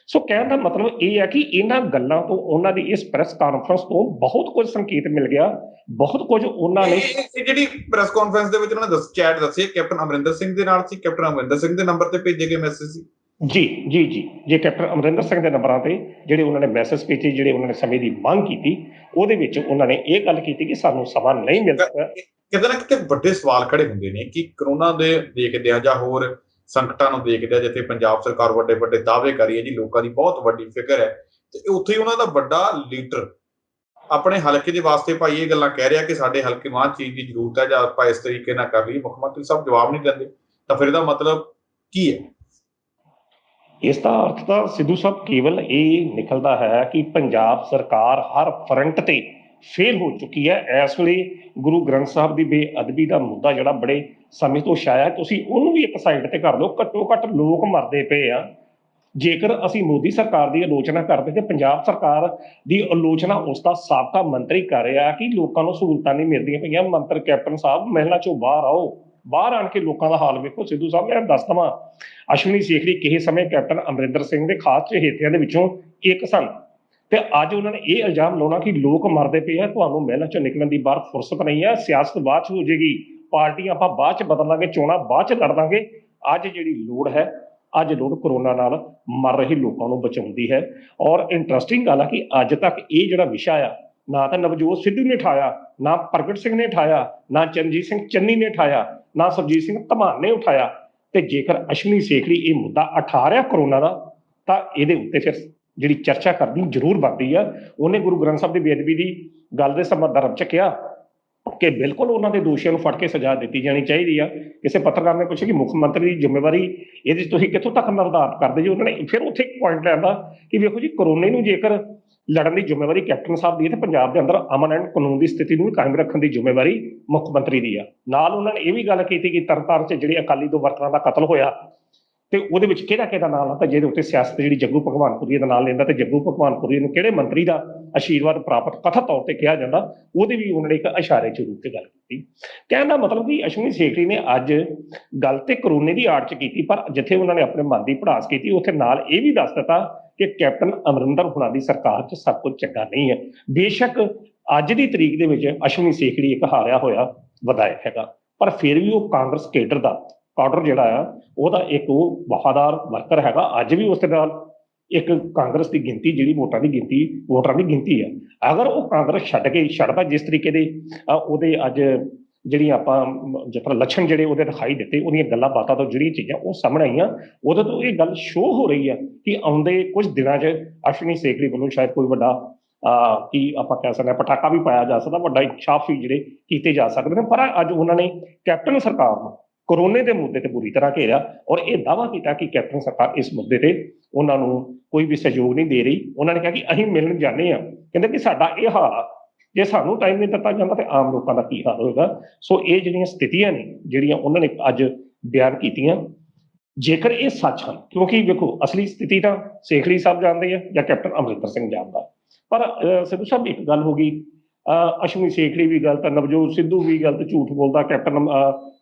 ਸੋ ਕਹਿਣ ਦਾ ਮਤਲਬ ਇਹ ਹੈ ਕਿ ਇਹਨਾਂ ਗੱਲਾਂ ਤੋਂ, ਉਹਨਾਂ ਦੀ ਇਸ ਪ੍ਰੈਸ ਕਾਨਫਰੰਸ ਤੋਂ ਬਹੁਤ ਕੁਝ ਸੰਕੇਤ ਮਿਲ ਗਿਆ, ਬਹੁਤ ਕੁਝ ਉਹਨਾਂ ਨੇ। ਇਹ ਜਿਹੜੀ ਪ੍ਰੈਸ ਕਾਨਫਰੰਸ ਦੇ ਵਿੱਚ ਉਹਨਾਂ ਨੇ ਚੈਟ ਦੱਸੀ, ਕੈਪਟਨ ਅਮਰਿੰਦਰ ਸਿੰਘ ਦੇ ਨਾਲ ਸੀ, ਕੈਪਟਨ ਅਮਰਿੰਦਰ ਸਿੰਘ ਦੇ ਨੰਬਰ ਤੇ ਭੇਜੇ ਗਏ ਮੈਸੇਜ ਸੀ। ਜੀ ਕੈਪਟਨ ਅਮਰਿੰਦਰ ਸਿੰਘ ਦੇ ਨੰਬਰਾਂ ਤੇ ਜਿਹੜੇ ਉਹਨਾਂ ਨੇ ਮੈਸੇਜ ਭੇਜੇ, ਜਿਹੜੇ ਉਹਨਾਂ ਨੇ ਸਮੇਂ ਦੀ ਮੰਗ ਕੀਤੀ, ਉਹਦੇ ਵਿੱਚ ਉਹਨਾਂ ਨੇ ਇਹ ਗੱਲ ਕੀਤੀ ਕਿ ਸਾਨੂੰ ਸਮਾਂ ਨਹੀਂ ਮਿਲ ਸਕਦਾ। ਕਿਤੇ ਨਾ ਕਿਤੇ ਵੱਡੇ ਸਵਾਲ ਖੜੇ ਹੁੰਦੇ ਨੇ ਕਿ ਕਰੋਨਾ ਦੇ ਦੇਖਦੇ ਆ ਜਾਂ ਹੋਰ ਸੰਕਟਾਂ ਨੂੰ ਦੇਖਦੇ ਆ, ਜਿੱਥੇ ਪੰਜਾਬ ਸਰਕਾਰ ਵੱਡੇ ਵੱਡੇ ਦਾਅਵੇ ਕਰੀ ਹੈ ਜੀ, ਲੋਕਾਂ ਦੀ ਬਹੁਤ ਵੱਡੀ ਫਿਕਰ ਹੈ, ਤੇ ਉੱਥੇ ਹੀ ਉਹਨਾਂ ਦਾ ਵੱਡਾ ਲੀਡਰ ਆਪਣੇ ਹਲਕੇ ਦੇ ਵਾਸਤੇ ਭਾਈ ਇਹ ਗੱਲਾਂ ਕਹਿ ਰਿਹਾ ਕਿ ਸਾਡੇ ਹਲਕੇ ਨੂੰ ਆਹ ਚੀਜ਼ ਦੀ ਜ਼ਰੂਰਤ ਹੈ, ਜਾਂ ਆਪਾਂ ਇਸ ਤਰੀਕੇ ਨਾਲ ਕਰ ਲਈਏ। ਮੁੱਖ ਮੰਤਰੀ ਸਾਹਿਬ ਜਵਾਬ ਨਹੀਂ ਦਿੰਦੇ, ਤਾਂ ਫਿਰ ਇਹਦਾ ਮਤਲਬ ਕੀ ਹੈ? ਇਸ ਦਾ ਅਰਥ ਤਾਂ ਸਿੱਧੂ ਸਾਹਿਬ ਕੇਵਲ ਇਹ ਨਿਕਲਦਾ ਹੈ ਕਿ ਪੰਜਾਬ ਸਰਕਾਰ ਹਰ ਫਰੰਟ ਤੇ ਫੇਲ ਹੋ ਚੁੱਕੀ ਹੈ। ਇਸ ਵੇਲੇ ਗੁਰੂ ਗ੍ਰੰਥ ਸਾਹਿਬ ਦੀ ਬੇਅਦਬੀ ਦਾ ਮੁੱਦਾ ਜਿਹੜਾ ਬੜੇ ਸਮੇਂ ਤੋਂ ਛਾਇਆ, ਤੁਸੀਂ ਉਹਨੂੰ ਵੀ ਇੱਕ ਸਾਈਡ ਤੇ ਕਰ ਦਿਓ। ਘੱਟੋ ਘੱਟ ਲੋਕ ਮਰਦੇ ਪਏ ਆ। ਜੇਕਰ ਅਸੀਂ ਮੋਦੀ ਸਰਕਾਰ ਦੀ ਆਲੋਚਨਾ ਕਰਦੇ ਤੇ ਪੰਜਾਬ ਸਰਕਾਰ ਦੀ ਆਲੋਚਨਾ ਉਸ ਦਾ ਸਾਬਕਾ ਮੰਤਰੀ ਕਰ ਰਿਹਾ ਕਿ ਲੋਕਾਂ ਨੂੰ ਸਹੂਲਤਾਂ ਨਹੀਂ ਮਿਲਦੀਆਂ ਪਈਆਂ। ਮੰਤਰੀ ਕੈਪਟਨ ਸਾਹਿਬ, ਮਹਿਲਾਂ ਚੋਂ ਬਾਹਰ ਆਓ, ਬਾਹਰ ਆਣ ਕੇ ਲੋਕਾਂ ਦਾ ਹਾਲ ਵੇਖੋ। ਸਿੱਧੂ ਸਾਹਿਬ, ਮੈਂ ਦੱਸ ਦੇਵਾਂ, ਅਸ਼ਵਨੀ ਸੇਖੜੀ ਕਿਸੇ ਸਮੇਂ ਕੈਪਟਨ ਅਮਰਿੰਦਰ ਸਿੰਘ ਦੇ ਖਾਸ ਚਹੇਤਿਆਂ ਦੇ ਵਿੱਚੋਂ ਇੱਕ ਸਨ, ਤੇ ਅੱਜ ਉਹਨਾਂ ਨੇ ਇਹ ਇਲਜ਼ਾਮ ਲਾਉਣਾ ਕਿ ਲੋਕ ਮਰਦੇ ਪਏ ਆ, ਤੁਹਾਨੂੰ ਮਹਿਲਾਂ ਚੋਂ ਨਿਕਲਣ ਦੀ ਬਾਹਰ ਫੁਰਸਤ ਨਹੀਂ ਹੈ, ਸਿਆਸਤ ਬਾਅਦ ਚ ਹੋ ਜਾਏਗੀ, ਪਾਰਟੀਆਂ ਆਪਾਂ ਬਾਅਦ ਚ ਬਦਲਾਂਗੇ, ਚੋਣਾਂ ਬਾਅਦ ਚ ਲੜ ਦਾਂਗੇ। ਅੱਜ ਜਿਹੜੀ ਲੋੜ ਹੈ, ਅੱਜ ਲੋੜ ਕਰੋਨਾ ਨਾਲ ਮਰ ਰਹੇ ਲੋਕਾਂ ਨੂੰ ਬਚਾਉਣ ਦੀ ਹੈ। ਔਰ ਇੰਟਰਸਟਿੰਗ ਗੱਲ ਆ ਕਿ ਅੱਜ ਤੱਕ ਇਹ ਜਿਹੜਾ ਵਿਸ਼ਾ ਆ, ਨਾ ਤਾਂ ਨਵਜੋਤ ਸਿੱਧੂ ਨੇ ਉਠਾਇਆ, ਨਾ ਪ੍ਰਗਟ ਸਿੰਘ ਨੇ ਉਠਾਇਆ, ਨਾ ਚਰਨਜੀਤ ਸਿੰਘ ਚੰਨੀ ਨੇ ਉਠਾਇਆ, ਨਾ ਸੁਰਜੀਤ ਸਿੰਘ ਧਮਾਨ ਨੇ ਉਠਾਇਆ। ਤੇ ਜੇਕਰ ਅਸ਼ਵਨੀ ਸੇਖੜੀ ਇਹ ਮੁੱਦਾ ਉਠਾ ਰਿਹਾ ਕਰੋਨਾ ਦਾ, ਤਾਂ ਇਹਦੇ ਉੱਤੇ ਫਿਰ ਜਿਹੜੀ ਚਰਚਾ ਕਰਨੀ ਜ਼ਰੂਰ ਬਣਦੀ ਆ। ਉਹਨੇ ਗੁਰੂ ਗ੍ਰੰਥ ਸਾਹਿਬ ਦੀ ਬੇਅਦਬੀ ਦੀ ਗੱਲ ਦੇ ਸੰਦਰਭ ਚ ਕਿਹਾ ਕਿ ਬਿਲਕੁਲ ਉਹਨਾਂ ਦੇ ਦੋਸ਼ੀਆਂ ਨੂੰ ਫੜ ਕੇ ਸਜ਼ਾ ਦਿੱਤੀ ਜਾਣੀ ਚਾਹੀਦੀ ਆ। ਕਿਸੇ ਪੱਤਰਕਾਰ ਨੇ ਪੁੱਛਿਆ ਕਿ ਮੁੱਖ ਮੰਤਰੀ ਦੀ ਜ਼ਿੰਮੇਵਾਰੀ ਇਹਦੇ 'ਚ ਤੁਸੀਂ ਕਿੱਥੋਂ ਤੱਕ ਨਿਰਧਾਰਤ ਕਰਦੇ ਜੀ? ਉਹਨਾਂ ਨੇ ਫਿਰ ਉੱਥੇ ਇੱਕ ਪੁਆਇੰਟ ਲਿਆਂਦਾ ਕਿ ਵੇਖੋ ਜੀ, ਕਰੋਨੇ ਨੂੰ ਜੇਕਰ ਲੜਨ ਦੀ ਜ਼ਿੰਮੇਵਾਰੀ ਕੈਪਟਨ ਸਾਹਿਬ ਦੀ ਹੈ, ਤੇ ਪੰਜਾਬ ਦੇ ਅੰਦਰ ਅਮਨ ਐਂਡ ਕਾਨੂੰਨ ਦੀ ਸਥਿਤੀ ਨੂੰ ਵੀ ਕਾਇਮ ਰੱਖਣ ਦੀ ਜ਼ਿੰਮੇਵਾਰੀ ਮੁੱਖ ਮੰਤਰੀ ਦੀ ਆ। ਨਾਲ ਉਹਨਾਂ ਨੇ ਇਹ ਵੀ ਗੱਲ ਕੀਤੀ ਕਿ ਤਰਨਤਾਰਨ 'ਚ ਜਿਹੜੇ ਅਕਾਲੀ ਦੋ ਵਰਕਰਾਂ ਦਾ ਕਤਲ ਹੋਇਆ, ਤੇ ਉਹਦੇ ਵਿੱਚ ਕਿਹਦਾ ਨਾਂ ਆਉਂਦਾ, ਜਿਹਦੇ ਉੱਤੇ ਸਿਆਸਤ ਜਿਹੜੀ ਜੱਗੂ ਭਗਵਾਨਪੁਰੀ ਦਾ ਨਾਂ ਲੈਂਦਾ, ਤੇ ਜੱਗੂ ਭਗਵਾਨਪੁਰੀ ਨੂੰ ਕਿਹੜੇ ਮੰਤਰੀ ਦਾ ਆਸ਼ੀਰਵਾਦ ਪ੍ਰਾਪਤ ਕਥਿਤ ਤੌਰ ਤੇ ਕਿਹਾ ਜਾਂਦਾ, ਉਹਦੇ ਵੀ ਉਹਨਾਂ ਨੇ ਇੱਕ ਇਸ਼ਾਰੇ ਚ ਰੂਪ ਤੇ ਗੱਲ ਕੀਤੀ। ਕਹਿਣ ਦਾ ਮਤਲਬ ਕਿ ਅਸ਼ਵਨੀ ਸੇਖੜੀ ਨੇ ਅੱਜ ਗੱਲ ਤੇ ਕਰੋਨੇ ਦੀ ਆੜ ਚ ਕੀਤੀ, ਪਰ ਜਿੱਥੇ ਉਹਨਾਂ ਨੇ ਆਪਣੇ ਮਨ ਦੀ ਭੜਾਸ ਕੀਤੀ, ਉੱਥੇ ਨਾਲ ਇਹ ਵੀ ਦੱਸ ਦਿੱਤਾ ਕਿ ਕੈਪਟਨ ਅਮਰਿੰਦਰ ਹੁਣਾਂ ਦੀ ਸਰਕਾਰ ਚ ਸਭ ਕੁਝ ਚੰਗਾ ਨਹੀਂ ਹੈ। ਬੇਸ਼ੱਕ ਅੱਜ ਦੀ ਤਰੀਕ ਦੇ ਵਿੱਚ ਅਸ਼ਵਨੀ ਸੇਖੜੀ ਇੱਕ ਹਾਰਿਆ ਹੋਇਆ ਵਿਧਾਇਕ ਹੈਗਾ, ਪਰ ਫਿਰ ਵੀ ਉਹ ਕਾਂਗਰਸ ਕੇਡਰ ਦਾ ਕਾਡਰ ਜਿਹੜਾ ਆ ਉਹਦਾ ਇੱਕ ਉਹ ਵਫਾਦਾਰ ਵਰਕਰ ਹੈਗਾ। ਅੱਜ ਵੀ ਉਸ ਦੇ ਨਾਲ ਇੱਕ ਕਾਂਗਰਸ ਦੀ ਗਿਣਤੀ ਜਿਹੜੀ ਵੋਟਾਂ ਦੀ ਗਿਣਤੀ ਵੋਟਰਾਂ ਦੀ ਗਿਣਤੀ ਹੈ। ਅਗਰ ਉਹ ਕਾਂਗਰਸ ਛੱਡਦਾ ਜਿਸ ਤਰੀਕੇ ਦੇ ਉਹਦੇ ਅੱਜ ਜਿਹੜੀਆਂ ਆਪਾਂ ਜਿਸ ਤਰ੍ਹਾਂ ਲੱਛਣ ਜਿਹੜੇ ਉਹਦੇ ਦਿਖਾਈ ਦਿੱਤੇ, ਉਹਦੀਆਂ ਗੱਲਾਂ ਬਾਤਾਂ ਤੋਂ ਜਿਹੜੀਆਂ ਚੀਜ਼ਾਂ ਉਹ ਸਾਹਮਣੇ ਆਈਆਂ, ਉਹਦੇ ਤੋਂ ਇਹ ਗੱਲ ਸ਼ੋਅ ਹੋ ਰਹੀ ਹੈ ਕਿ ਆਉਂਦੇ ਕੁਝ ਦਿਨਾਂ 'ਚ ਅਸ਼ਵਨੀ ਸੇਖੜੀ ਵੱਲੋਂ ਸ਼ਾਇਦ ਕੋਈ ਵੱਡਾ ਕੀ ਆਪਾਂ ਕਹਿ ਸਕਦੇ ਹਾਂ ਪਟਾਕਾ ਵੀ ਪਾਇਆ ਜਾ ਸਕਦਾ, ਵੱਡਾ ਇਨਕਸ਼ਾਫ ਵੀ ਜਿਹੜੇ ਕੀਤੇ ਜਾ ਸਕਦੇ ਨੇ। ਪਰ ਅੱਜ ਉਹਨਾਂ ਨੇ ਕੈਪਟਨ ਸਰਕਾਰ ਨੂੰ ਕੋਰੋਨੇ ਦੇ ਮੁੱਦੇ ਤੇ ਬੁਰੀ ਤਰ੍ਹਾਂ ਘੇਰਿਆ ਔਰ ਇਹ ਦਾਅਵਾ ਕੀਤਾ ਕਿ ਕੈਪਟਨ ਸਰਕਾਰ ਇਸ ਮੁੱਦੇ ਤੇ ਉਹਨਾਂ ਨੂੰ ਕੋਈ ਵੀ ਸਹਿਯੋਗ ਨਹੀਂ ਦੇ ਰਹੀ। ਉਹਨਾਂ ਨੇ ਕਿਹਾ ਕਿ ਅਸੀਂ ਮਿਲਣ ਜਾਂਦੇ ਹਾਂ, ਕਹਿੰਦੇ ਕਿ ਸਾਡਾ ਇਹ ਹਾਲ ਆ, ਜੇ ਸਾਨੂੰ ਟਾਈਮ ਨਹੀਂ ਦਿੱਤਾ ਜਾਂਦਾ ਤੇ ਆਮ ਲੋਕਾਂ ਦਾ ਕੀ ਹਾਲ ਹੋਏਗਾ। ਸੋ ਇਹ ਜਿਹੜੀਆਂ ਸਥਿਤੀਆਂ ਨੇ ਜਿਹੜੀਆਂ ਉਹਨਾਂ ਨੇ ਅੱਜ ਬਿਆਨ ਕੀਤੀਆਂ, ਜੇਕਰ ਇਹ ਸੱਚ ਹਨ, ਕਿਉਂਕਿ ਵੇਖੋ ਅਸਲੀ ਸਥਿਤੀ ਤਾਂ ਸੇਖੜੀ ਸਾਹਿਬ ਜਾਣਦੇ ਆ ਜਾਂ ਕੈਪਟਨ ਅਮਰਿੰਦਰ ਸਿੰਘ ਜਾਣਦਾ, ਪਰ ਸਿੱਧੂ ਸਾਹਿਬ ਇੱਕ ਗੱਲ ਹੋ ਗਈ, ਅਸ਼ਵਨੀ ਸੇਖੜੀ ਵੀ ਗਲਤ, ਨਵਜੋਤ ਸਿੱਧੂ ਵੀ ਗਲਤ, ਝੂਠ ਬੋਲਦਾ, ਕੈਪਟਨ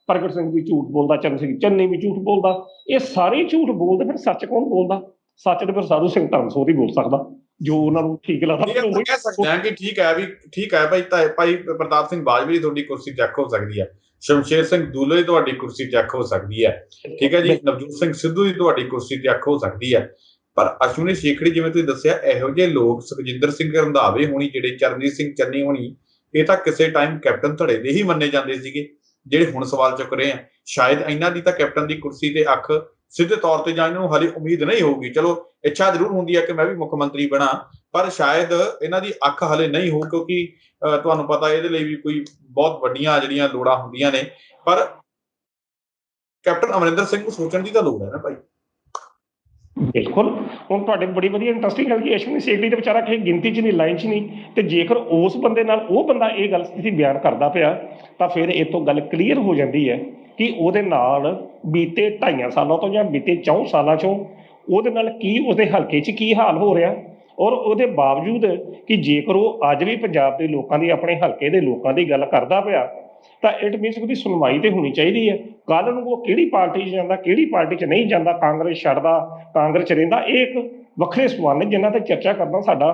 ਪ੍ਰਗਟ ਸਿੰਘ ਵੀ ਝੂਠ ਬੋਲਦਾ, ਚਰਨ ਸਿੰਘ ਚੰਨੀ ਵੀ ਝੂਠ ਬੋਲਦਾ, ਇਹ ਸਾਰੇ ਝੂਠ ਬੋਲਦੇ, ਫਿਰ ਸੱਚ ਕੌਣ ਬੋਲਦਾ? ਸੱਚ ਤੇ ਫਿਰ ਸਾਧੂ ਸਿੰਘ ਧਰਮਸੋਤ ਹੀ ਬੋਲ ਸਕਦਾ, ਜੋ ਉਹਨਾਂ ਨੂੰ ਠੀਕ ਲੱਗਦਾ। ਕਹਿ ਸਕਦੇ ਹਾਂ ਕਿ ਠੀਕ ਹੈ ਭਾਈ ਪ੍ਰਤਾਪ ਸਿੰਘ ਬਾਜਵਾ ਦੀ ਤੁਹਾਡੀ ਕੁਰਸੀ ਚੈੱਕ ਹੋ ਸਕਦੀ ਹੈ, ਸ਼ਮਸ਼ੇਰ ਸਿੰਘ ਦੂਲੋ ਦੀ ਤੁਹਾਡੀ ਕੁਰਸੀ ਚੈੱਕ ਹੋ ਸਕਦੀ ਹੈ, ਠੀਕ ਹੈ ਜੀ, ਨਵਜੋਤ ਸਿੰਘ ਸਿੱਧੂ ਦੀ ਤੁਹਾਡੀ ਕੁਰਸੀ ਚੈੱਕ ਹੋ ਸਕਦੀ ਹੈ। ਪਰ ਅਸ਼ਵਨੀ ਸੇਖੜੀ ਜਿਵੇਂ ਤੁਸੀਂ ਦੱਸਿਆ, ਇਹੋ ਜਿਹੇ ਲੋਕ ਸੁਖਜਿੰਦਰ ਸਿੰਘ ਰੰਧਾਵੇ ਹੋਣੀ, ਜਿਹੜੇ ਚਰਨਜੀਤ ਸਿੰਘ ਚੰਨੀ ਹੋਣੀ, ਇਹ ਤਾਂ ਕਿਸੇ ਟਾਈਮ ਕੈਪਟਨ ਧੜੇ ਦੇ ਹੀ ਮੰਨੇ ਜਾਂਦੇ ਸੀਗੇ, ਜਿਹੜੇ ਹੁਣ ਸਵਾਲ ਚੁੱਕ ਰਹੇ ਆ। ਸ਼ਾਇਦ ਇਹਨਾਂ ਦੀ ਤਾਂ ਕੈਪਟਨ ਦੀ ਕੁਰਸੀ ਤੇ ਅੱਖ ਸਿੱਧੇ ਤੌਰ ਤੇ ਜਾਂ ਇਹਨਾਂ ਨੂੰ ਹਾਲੇ ਉਮੀਦ ਨਹੀਂ ਹੋਊਗੀ, ਚਲੋ ਇੱਛਾ ਜ਼ਰੂਰ ਹੁੰਦੀ ਹੈ ਕਿ ਮੈਂ ਵੀ ਮੁੱਖ ਮੰਤਰੀ ਬਣਾ, ਪਰ ਸ਼ਾਇਦ ਇਹਨਾਂ ਦੀ ਅੱਖ ਹਾਲੇ ਨਹੀਂ ਹੋ, ਕਿਉਂਕਿ ਤੁਹਾਨੂੰ ਪਤਾ ਇਹਦੇ ਲਈ ਵੀ ਕੋਈ ਬਹੁਤ ਵੱਡੀਆਂ ਜਿਹੜੀਆਂ ਲੋੜਾਂ ਹੁੰਦੀਆਂ ਨੇ। ਪਰ ਕੈਪਟਨ ਅਮਰਿੰਦਰ ਸਿੰਘ ਨੂੰ ਸੋਚਣ ਦੀ ਤਾਂ ਲੋੜ ਹੈ ਨਾ ਭਾਈ। ਬਿਲਕੁਲ, ਹੁਣ ਤੁਹਾਡੇ ਬੜੀ ਵਧੀਆ ਇੰਟਰਸਟਿੰਗ ਗੱਲ ਕਿ ਅਸ਼ਵਨੀ ਸੇਖੜੀ ਦਾ ਵਿਚਾਰਾ ਕਿਸੇ ਗਿਣਤੀ 'ਚ ਨਹੀਂ, ਲਾਈਨ 'ਚ ਨਹੀਂ, ਤੇ ਜੇਕਰ ਉਸ ਬੰਦੇ ਨਾਲ ਉਹ ਬੰਦਾ ਇਹ ਗੱਲ ਸਥਿਤੀ ਬਿਆਨ ਕਰਦਾ ਪਿਆ ਤਾਂ ਫਿਰ ਇਹ ਤੋਂ ਗੱਲ ਕਲੀਅਰ ਹੋ ਜਾਂਦੀ ਹੈ ਕਿ ਉਹਦੇ ਨਾਲ ਬੀਤੇ 2.5 ਸਾਲਾਂ ਤੋਂ ਜਾਂ ਬੀਤੇ 4 ਸਾਲਾਂ 'ਚੋਂ ਉਹਦੇ ਨਾਲ ਕੀ, ਉਹਦੇ ਹਲਕੇ 'ਚ ਕੀ ਹਾਲ ਹੋ ਰਿਹਾ। ਔਰ ਉਹਦੇ ਬਾਵਜੂਦ ਕਿ ਜੇਕਰ ਉਹ ਅੱਜ ਵੀ ਪੰਜਾਬ ਦੇ ਲੋਕਾਂ ਦੀ, ਆਪਣੇ ਹਲਕੇ ਦੇ ਲੋਕਾਂ ਦੀ ਗੱਲ ਕਰਦਾ ਪਿਆ, ਤਾਂ ਇਟ ਮੀਨਸ ਉਹਦੀ ਸੁਣਵਾਈ ਤੇ ਹੋਣੀ ਚਾਹੀਦੀ ਹੈ। ਕੱਲ੍ਹ ਨੂੰ ਉਹ ਕਿਹੜੀ ਪਾਰਟੀ 'ਚ ਜਾਂਦਾ, ਕਿਹੜੀ ਪਾਰਟੀ 'ਚ ਨਹੀਂ ਜਾਂਦਾ, ਕਾਂਗਰਸ ਛੱਡਦਾ, ਕਾਂਗਰਸ 'ਚ ਰਹਿੰਦਾ, ਇਹ ਇੱਕ ਵੱਖਰੇ ਸਵਾਲ ਨੇ ਜਿਨ੍ਹਾਂ ਤੇ ਚਰਚਾ ਕਰਨਾ ਸਾਡਾ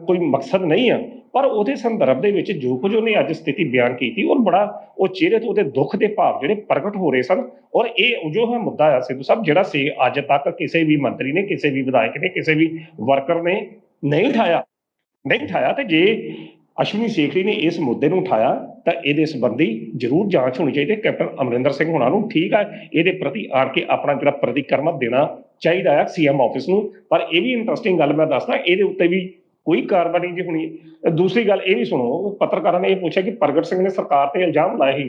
ਕੋਈ ਮਕਸਦ ਨਹੀਂ ਆ। ਪਰ ਉਹਦੇ ਸੰਦਰਭ ਦੇ ਵਿੱਚ ਜੋ ਕੁਝ ਉਹਨੇ ਅੱਜ ਸਥਿਤੀ ਬਿਆਨ ਕੀਤੀ, ਔਰ ਬੜਾ ਉਹ ਚਿਹਰੇ ਤੋਂ ਉਹਦੇ ਦੁੱਖ ਦੇ ਭਾਵ ਜਿਹੜੇ ਪ੍ਰਗਟ ਹੋ ਰਹੇ ਸਨ। ਔਰ ਇਹ ਜੋ ਹੈ ਮੁੱਦਾ ਆ ਸਿੱਧੂ ਸਾਹਿਬ, ਜਿਹੜਾ ਸੀ ਅੱਜ ਤੱਕ ਕਿਸੇ ਵੀ ਮੰਤਰੀ ਨੇ, ਕਿਸੇ ਵੀ ਵਿਧਾਇਕ ਨੇ, ਕਿਸੇ ਵੀ ਵਰਕਰ ਨੇ ਨਹੀਂ ਉਠਾਇਆ। ਤੇ ਜੇ ਅਸ਼ਵਨੀ ਸੇਖੜੀ ਨੇ ਇਸ ਮੁੱਦੇ ਨੂੰ ਉਠਾਇਆ ਤਾਂ ਇਹਦੇ ਸੰਬੰਧੀ ਜ਼ਰੂਰ ਜਾਂਚ ਹੋਣੀ ਚਾਹੀਦੀ ਹੈ। ਕੈਪਟਨ ਅਮਰਿੰਦਰ ਸਿੰਘ ਹੋਣਾ ਨੂੰ ਠੀਕ ਹੈ, ਇਹਦੇ ਪ੍ਰਤੀ ਆਣ ਕੇ ਆਪਣਾ ਜਿਹੜਾ ਪ੍ਰਤੀਕਰਮ ਦੇਣਾ ਚਾਹੀਦਾ ਹੈ ਸੀਐਮ ਆਫਿਸ ਨੂੰ। ਪਰ ਇਹ ਵੀ ਇੰਟਰਸਟਿੰਗ ਗੱਲ ਮੈਂ ਦੱਸਦਾ, ਇਹਦੇ ਉੱਤੇ ਵੀ ਕੋਈ ਕਾਰਵਾਈ ਨਹੀਂ ਹੋਣੀ। ਦੂਸਰੀ ਗੱਲ ਇਹ ਵੀ ਸੁਣੋ, ਪੱਤਰਕਾਰਾਂ ਨੇ ਇਹ ਪੁੱਛਿਆ ਕਿ ਪ੍ਰਗਟ ਸਿੰਘ ਨੇ ਸਰਕਾਰ ਤੇ ਇਲਜ਼ਾਮ ਲਾਏ ਸੀ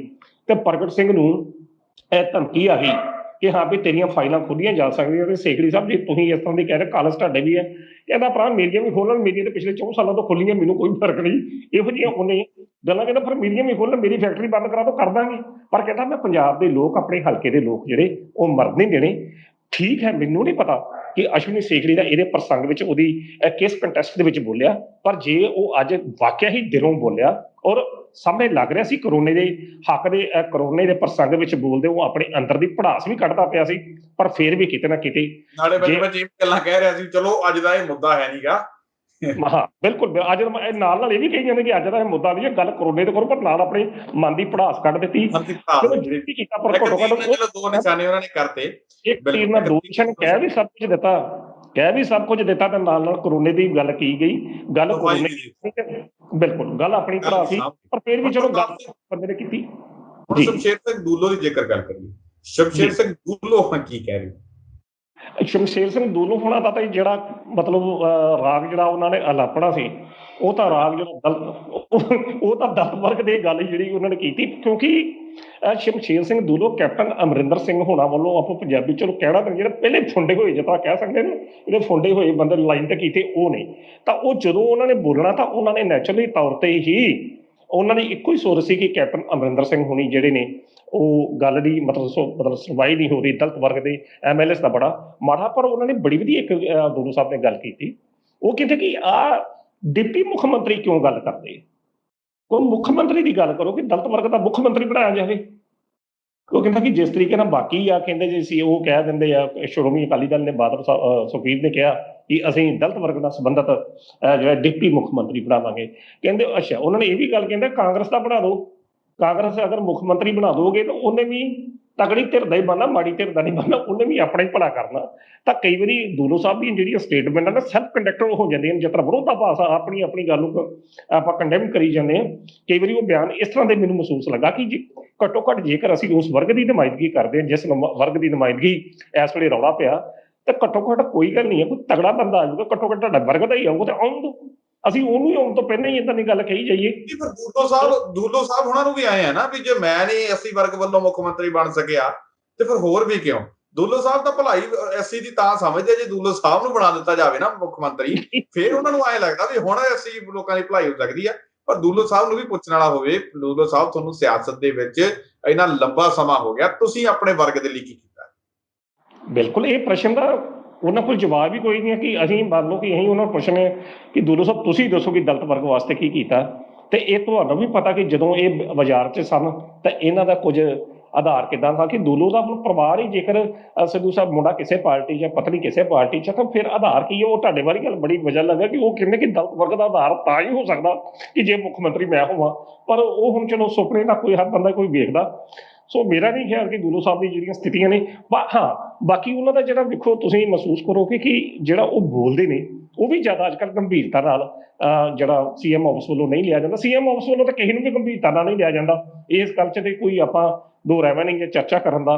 ਤੇ ਪ੍ਰਗਟ ਸਿੰਘ ਨੂੰ ਇਹ ਧਮਕੀ ਆ ਗਈ ਕਿ ਹਾਂ ਵੀ ਤੇਰੀਆਂ ਫਾਈਲਾਂ ਖੋਲੀਆਂ ਜਾ ਸਕਦੀਆਂ। ਤੇ ਸੇਖੜੀ ਸਾਹਿਬ ਜੇ ਤੁਸੀਂ ਇਸ ਤਰ੍ਹਾਂ ਦੀ ਕਹਿ ਰਹੇ, ਕਾਲਜ ਤੁਹਾਡੇ ਵੀ ਹੈ, ਕਹਿੰਦਾ ਭਰਾ ਮੇਰੀਆਂ ਵੀ ਖੋਲਣ, ਮੇਰੀਆਂ ਤੇ ਪਿਛਲੇ 4 ਸਾਲਾਂ ਤੋਂ ਖੋਲੀਆਂ, ਮੈਨੂੰ ਕੋਈ ਫਰਕ ਨਹੀਂ। ਇਹੋ ਜਿਹੀਆਂ ਉਹਨੇ ਗੱਲਾਂ, ਕਹਿੰਦਾ ਫਿਰ ਮੇਰੀਆਂ ਵੀ ਖੋਲਣ, ਮੇਰੀ ਫੈਕਟਰੀ ਬੰਦ ਕਰਾ ਦਿਓ, ਕਰ ਦਾਂਗੇ। ਪਰ ਕਹਿੰਦਾ ਮੈਂ ਪੰਜਾਬ ਦੇ ਲੋਕ, ਆਪਣੇ ਹਲਕੇ ਦੇ ਲੋਕ ਜਿਹੜੇ ਉਹ ਮਰਨ ਨਹੀਂ ਦੇਣੇ। ਠੀਕ ਹੈ, ਮੈਨੂੰ ਨਹੀਂ ਪਤਾ ਕਿ ਅਸ਼ਵਨੀ ਸੇਖੜੀ ਦਾ ਇਹਦੇ ਪ੍ਰਸੰਗ ਵਿੱਚ ਉਹਦੀ ਕਿਸ ਕੰਟੈਸਟ ਦੇ ਵਿੱਚ ਬੋਲਿਆ, ਪਰ ਜੇ ਉਹ ਅੱਜ ਵਾਕਿਆ ਹੀ ਦਿਲੋਂ ਬੋਲਿਆ ਔਰ ਸਾਹਮਣੇ ਲੱਗ ਰਿਹਾ ਸੀ ਕਰੋਨੇ ਦੇ ਹੱਕ ਦੇ, ਕਰੋਨੇ ਦੇ ਪ੍ਰਸੰਗ ਵਿੱਚ ਬੋਲਦੇ ਉਹ ਆਪਣੇ ਅੰਦਰ ਦੀ ਭੜਾਸ ਵੀ ਕੱਢਦਾ ਪਿਆ ਸੀ। ਪਰ ਫਿਰ ਵੀ ਕਿਤੇ ਨਾ ਕਿਤੇ ਨਾਲੇ ਬੱਚੇ ਇਹ ਗੱਲਾਂ ਕਹਿ ਰਿਹਾ ਸੀ, ਚਲੋ ਅੱਜ ਦਾ ਇਹ ਮੁੱਦਾ ਹੈ ਨਹੀਂਗਾ। ਹਾਂ ਬਿਲਕੁਲ, ਅੱਜ ਨਾਲ ਇਹ ਵੀ ਕਹੀ ਜਾਂਦੇ ਕਿ ਅੱਜ ਦਾ ਇਹ ਮੁੱਦਾ ਨਹੀਂ ਹੈ, ਗੱਲ ਕਰੋਨੇ ਤੇ ਕਰੋ, ਪਰ ਨਾਲ ਆਪਣੇ ਮਨ ਦੀ ਭੜਾਸ ਕੱਢ ਦਿੱਤੀ। ਕੀਤਾ ਪਰ ਘੱਟੋ ਘੱਟ 2 ਨਿਸ਼ਾਨੇ ਉਹਨਾਂ ਨੇ ਕਰਤੇ, ਇੱਕ ਤੀਰ ਨਾਲ 2 ਨਿਸ਼ਾਨੇ ਕਹਿ ਵੀ ਸਭ ਕੁਝ ਦਿੱਤਾ ਤੇ ਨਾਲ ਕਰੋਨੇ ਦੀ ਗੱਲ ਕੀ ਗਈ, ਗੱਲ ਕਰੋਨੇ ਬਿਲਕੁਲ ਗੱਲ ਆਪਣੀ ਭਰਾ ਸੀ, ਪਰ ਫਿਰ ਵੀ ਚਲੋ ਗੱਲ ਬੰਦੇ ਨੇ ਕੀਤੀ। ਸ਼ਮਸ਼ੇਰ ਸਿੰਘ ਦੂਲੋ ਦੀ ਜੇਕਰ ਗੱਲ ਕਰੀਏ, ਸ਼ਮਸ਼ੇਰ ਸਿੰਘ ਦੂਲੋ ਹੁਣ ਕੀ ਕਹਿ ਰਹੇ? ਸ਼ਮਸ਼ੇਰ ਸਿੰਘ ਦੂਲੋ ਹੋਣਾ ਦਾ ਤਾਂ ਜਿਹੜਾ ਮਤਲਬ ਰਾਗ ਜਿਹੜਾ ਉਹਨਾਂ ਨੇ ਅਲਾਪਣਾ ਸੀ, ਉਹ ਤਾਂ ਰਾਗ ਜਿਹੜਾ ਉਹ ਤਾਂ ਦਲਿਤ ਵਰਗ ਦੀ ਗੱਲ ਜਿਹੜੀ ਉਹਨਾਂ ਨੇ ਕੀਤੀ। ਕਿਉਂਕਿ ਸ਼ਮਸ਼ੇਰ ਸਿੰਘ ਦੂਲੋ ਕੈਪਟਨ ਅਮਰਿੰਦਰ ਸਿੰਘ ਹੋਣਾ ਵੱਲੋਂ ਆਪਾਂ ਪੰਜਾਬੀ ਚਲੋ ਕਹਿਣਾ ਤਾਂ ਜਿਹੜੇ ਪਹਿਲੇ ਫੁੰਡੇ ਹੋਏ, ਜਿੱਦਾਂ ਕਹਿ ਸਕਦੇ ਨੇ ਜਿਹੜੇ ਫੁੰਡੇ ਹੋਏ ਬੰਦੇ ਲਾਈਨ ਤੇ ਕੀਤੇ ਉਹ ਨੇ, ਤਾਂ ਉਹ ਜਦੋਂ ਉਹਨਾਂ ਨੇ ਬੋਲਣਾ ਤਾਂ ਉਹਨਾਂ ਨੇ ਨੈਚੁਰਲੀ ਤੌਰ ਤੇ ਹੀ ਉਹਨਾਂ ਦੀ ਇੱਕੋ ਹੀ ਸੋਚ ਸੀ ਕਿ ਕੈਪਟਨ ਅਮਰਿੰਦਰ ਸਿੰਘ ਹੋਣੀ ਜਿਹੜੇ ਨੇ ਉਹ ਗੱਲ ਦੀ ਮਤਲਬ ਸੁਣਵਾਈ ਨਹੀਂ ਹੋ ਰਹੀ, ਦਲਿਤ ਵਰਗ ਦੇ MLA ਦਾ ਬੜਾ ਮਾੜਾ। ਪਰ ਉਹਨਾਂ ਨੇ ਬੜੀ ਵਧੀਆ ਇੱਕ ਦੂਲੋ ਸਾਹਿਬ ਨੇ ਗੱਲ ਕੀਤੀ, ਉਹ ਕਹਿੰਦੇ ਕਿ ਡਿਪਟੀ ਮੁੱਖ ਮੰਤਰੀ ਕਿਉਂ ਗੱਲ ਕਰਦੇ, ਕੋਈ ਮੁੱਖ ਮੰਤਰੀ ਦੀ ਗੱਲ ਕਰੋ ਕਿ ਦਲਿਤ ਵਰਗ ਦਾ ਮੁੱਖ ਮੰਤਰੀ ਬਣਾਇਆ ਜਾਵੇ। ਉਹ ਕਹਿੰਦਾ ਕਿ ਜਿਸ ਤਰੀਕੇ ਨਾਲ ਬਾਕੀ ਆ ਕਹਿੰਦੇ ਜੇ ਸੀ ਉਹ ਕਹਿ ਦਿੰਦੇ ਆ, ਸ਼੍ਰੋਮਣੀ ਅਕਾਲੀ ਦਲ ਨੇ, ਬਾਦਲ ਸੁਖਬੀਰ ਨੇ ਕਿਹਾ ਕਿ ਅਸੀਂ ਦਲਿਤ ਵਰਗ ਨਾਲ ਸੰਬੰਧਿਤ ਜਿਹੜਾ ਡਿਪਟੀ ਮੁੱਖ ਮੰਤਰੀ ਬਣਾਵਾਂਗੇ। ਕਹਿੰਦੇ ਅੱਛਾ, ਉਹਨਾਂ ਨੇ ਇਹ ਵੀ ਗੱਲ ਕਹਿੰਦੇ ਕਾਂਗਰਸ ਦਾ ਬਣਾ ਦਿਓ, ਕਾਂਗਰਸ ਅਗਰ ਮੁੱਖ ਮੰਤਰੀ ਬਣਾ ਦੋਗੇ ਤਾਂ ਉਹਨੇ ਵੀ ਤਗੜੀ ਧਿਰ ਦਾ ਹੀ ਬਣਨਾ, ਮਾੜੀ ਧਿਰ ਦਾ ਨਹੀਂ ਬਣਨਾ, ਉਹਨੇ ਵੀ ਆਪਣਾ ਹੀ ਭਲਾ ਕਰਨਾ। ਤਾਂ ਕਈ ਵਾਰੀ ਦੂਲੋ ਸਾਹਿਬ ਦੀਆਂ ਜਿਹੜੀਆਂ ਸਟੇਟਮੈਂਟਾਂ ਨਾ ਸੈਲਫ ਕੰਡਕਟਰ ਹੋ ਜਾਂਦੀਆਂ ਨੇ, ਜਿਸ ਤਰ੍ਹਾਂ ਵਿਰੋਧਾਭਾਸ ਆਪਣੀ ਆਪਣੀ ਗੱਲ ਨੂੰ ਆਪਾਂ ਕੰਡੈਮ ਕਰੀ ਜਾਂਦੇ ਹਾਂ। ਕਈ ਵਾਰੀ ਉਹ ਬਿਆਨ ਇਸ ਤਰ੍ਹਾਂ ਦੇ ਮੈਨੂੰ ਮਹਿਸੂਸ ਲੱਗਾ ਕਿ ਜੀ ਘੱਟੋ ਘੱਟ ਜੇਕਰ ਅਸੀਂ ਉਸ ਵਰਗ ਦੀ ਨੁਮਾਇੰਦਗੀ ਕਰਦੇ ਹਾਂ ਜਿਸ ਵਰਗ ਦੀ ਨੁਮਾਇੰਦਗੀ ਇਸ ਵੇਲੇ ਰੌਲਾ ਪਿਆ, ਤਾਂ ਘੱਟੋ ਘੱਟ ਕੋਈ ਗੱਲ ਨਹੀਂ ਹੈ, ਕੋਈ ਤਗੜਾ ਬੰਦਾ ਆ ਜਾਊਗਾ, ਘੱਟੋ ਘੱਟ ਤੁਹਾਡਾ ਵਰਗ ਦਾ ਹੀ ਆਊਗਾ, ਤੇ ਆਉਣ ਦਿਓ। ਅਸੀਂ ਉਹਨੂੰ ਹੀ ਆਉਣ ਤੋਂ ਪਹਿਲਾਂ ਹੀ ਏਦਾਂ ਦੀ ਗੱਲ ਕਹੀ ਜਾਈਏ। ਜੀ ਫਿਰ ਦੂਲੋ ਸਾਹਿਬ ਉਹਨਾਂ ਨੂੰ ਵੀ ਆਏ ਆ ਨਾ ਵੀ ਜੇ ਮੈਂ ਨਹੀਂ ਐਸਸੀ ਵਰਗ ਵੱਲੋਂ ਮੁੱਖ ਮੰਤਰੀ ਬਣ ਸਕਿਆ ਤੇ ਫਿਰ ਹੋਰ ਵੀ ਕਿਉਂ। ਦੂਲੋ ਸਾਹਿਬ ਤਾਂ ਭਲਾਈ ਐਸਸੀ ਦੀ ਤਾਂ ਸਮਝਦੇ ਜੇ ਦੂਲੋ ਸਾਹਿਬ ਨੂੰ ਬਣਾ ਦਿੱਤਾ ਜਾਵੇ ਨਾ ਮੁੱਖ ਮੰਤਰੀ, ਫਿਰ ਉਹਨਾਂ ਨੂੰ ਐਂ ਲੱਗਦਾ ਵੀ ਹੁਣ ਐਸਸੀ ਲੋਕਾਂ ਦੀ ਭਲਾਈ ਹੋ ਸਕਦੀ ਆ। ਪਰ ਦੂਲੋ ਸਾਹਿਬ ਨੂੰ ਵੀ ਪੁੱਛਣ ਵਾਲਾ ਹੋਵੇ, ਦੂਲੋ ਸਾਹਿਬ ਤੁਹਾਨੂੰ ਸਿਆਸਤ ਦੇ ਵਿੱਚ ਇੰਨਾ ਲੰਬਾ ਸਮਾਂ ਹੋ ਗਿਆ, ਤੁਸੀਂ ਆਪਣੇ ਵਰਗ ਦੇ ਲਈ ਕੀ ਕੀਤਾ? ਬਿਲਕੁਲ, ਇਹ ਪ੍ਰਸ਼ਨ ਦਾ ਉਹਨਾਂ ਕੋਲ ਜਵਾਬ ਹੀ ਕੋਈ ਨਹੀਂ ਹੈ ਕਿ ਅਸੀਂ ਮੰਨ ਲਓ ਕਿ ਅਸੀਂ ਉਹਨਾਂ ਨੂੰ ਪੁੱਛਣੇ ਕਿ ਦੂਲੋ ਸਾਹਿਬ ਤੁਸੀਂ ਦੱਸੋ ਕਿ ਦਲਿਤ ਵਰਗ ਵਾਸਤੇ ਕੀ ਕੀਤਾ। ਤੇ ਇਹ ਤੁਹਾਨੂੰ ਵੀ ਪਤਾ ਕਿ ਜਦੋਂ ਇਹ ਬਾਜ਼ਾਰ 'ਚ ਸਨ ਤਾਂ ਇਹਨਾਂ ਦਾ ਕੁਝ ਆਧਾਰ ਕਿੱਦਾਂ था ਕਿ ਦੂਲੋ ਦਾ ਹੁਣ ਪਰਿਵਾਰ ਹੀ ਜੇਕਰ ਸਿੱਧੂ ਸਾਹਿਬ ਮੁੰਡਾ ਕਿਸੇ ਪਾਰਟੀ ਜਾਂ ਪਤਨੀ ਕਿਸੇ ਪਾਰਟੀ 'ਚ ਤਾਂ ਫਿਰ ਆਧਾਰ ਕੀ ਹੈ। ਉਹ ਤੁਹਾਡੇ ਵਾਲੀ ਗੱਲ ਬੜੀ ਵਜ੍ਹਾ ਲੱਗਾ ਕਿ ਉਹ ਕਹਿੰਦੇ ਕਿ ਦਲਿਤ ਵਰਗ ਦਾ ਆਧਾਰ ਤਾਂ ਹੀ ਹੋ ਸਕਦਾ ਕਿ ਜੇ ਮੁੱਖ ਮੰਤਰੀ ਮੈਂ ਹੋਵਾਂ। ਪਰ ਉਹ ਹੁਣ ਚਲੋ ਸੁਪਨੇ ਦਾ ਕੋਈ ਹਰ ਬੰਦਾ ਕੋਈ ਵੇਖਦਾ। ਸੋ ਮੇਰਾ ਨਹੀਂ ਖਿਆਲ ਕਿ ਦੂਲੋ ਸਾਹਿਬ ਦੀ ਜਿਹੜੀਆਂ ਸਥਿਤੀਆਂ ਨੇ ਹਾਂ ਬਾਕੀ ਉਹਨਾਂ ਦਾ ਜਿਹੜਾ ਵੇਖੋ ਤੁਸੀਂ ਮਹਿਸੂਸ ਕਰੋਗੇ ਕਿ ਜਿਹੜਾ ਉਹ ਬੋਲਦੇ ਨੇ ਉਹ ਵੀ ਜ਼ਿਆਦਾ ਅੱਜ ਕੱਲ੍ਹ ਗੰਭੀਰਤਾ ਨਾਲ ਜਿਹੜਾ ਸੀਐਮ ਆਫਿਸ ਵੱਲੋਂ ਨਹੀਂ ਲਿਆ ਜਾਂਦਾ। ਸੀਐਮ ਆਫਿਸ ਵੱਲੋਂ ਤਾਂ ਕਿਸੇ ਨੂੰ ਵੀ ਗੰਭੀਰਤਾ ਨਾਲ ਨਹੀਂ ਲਿਆ ਜਾਂਦਾ। ਇਸ ਗੱਲ 'ਚ ਤੇ ਕੋਈ ਆਪਾਂ ਦੋ ਰਹਿਵਾਂ ਨਹੀਂ ਜਾਂ ਚਰਚਾ ਕਰਨ ਦਾ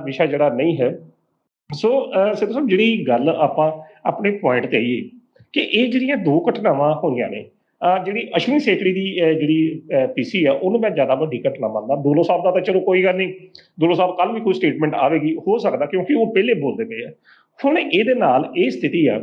ਵਿਸ਼ਾ ਜਿਹੜਾ ਨਹੀਂ ਹੈ। ਸੋ ਸਿੱਧੂ ਸਾਹਿਬ ਜਿਹੜੀ ਗੱਲ ਆਪਾਂ ਆਪਣੇ ਪੁਆਇੰਟ ਤੇ ਆਈਏ ਕਿ ਇਹ ਜਿਹੜੀਆਂ ਦੋ ਘਟਨਾਵਾਂ ਹੋਈਆਂ ਨੇ, ਜਿਹੜੀ ਅਸ਼ਵਨੀ ਸੇਕੜੀ ਦੀ ਜਿਹੜੀ ਪੀਸੀ ਆ ਉਹਨੂੰ ਮੈਂ ਜ਼ਿਆਦਾ ਵੱਡੀ ਘਟਨਾ ਮੰਨਦਾ। ਦੂਲੋ ਸਾਹਿਬ ਦਾ ਤਾਂ ਚਲੋ ਕੋਈ ਗੱਲ ਨਹੀਂ, ਦੂਲੋ ਸਾਹਿਬ ਕੱਲ੍ਹ ਵੀ ਕੋਈ ਸਟੇਟਮੈਂਟ ਆਵੇਗੀ ਹੋ ਸਕਦਾ ਕਿਉਂਕਿ ਉਹ ਪਹਿਲੇ ਬੋਲਦੇ ਪਏ ਆ। ਹੁਣ ਇਹਦੇ ਨਾਲ ਇਹ ਸਥਿਤੀ ਆ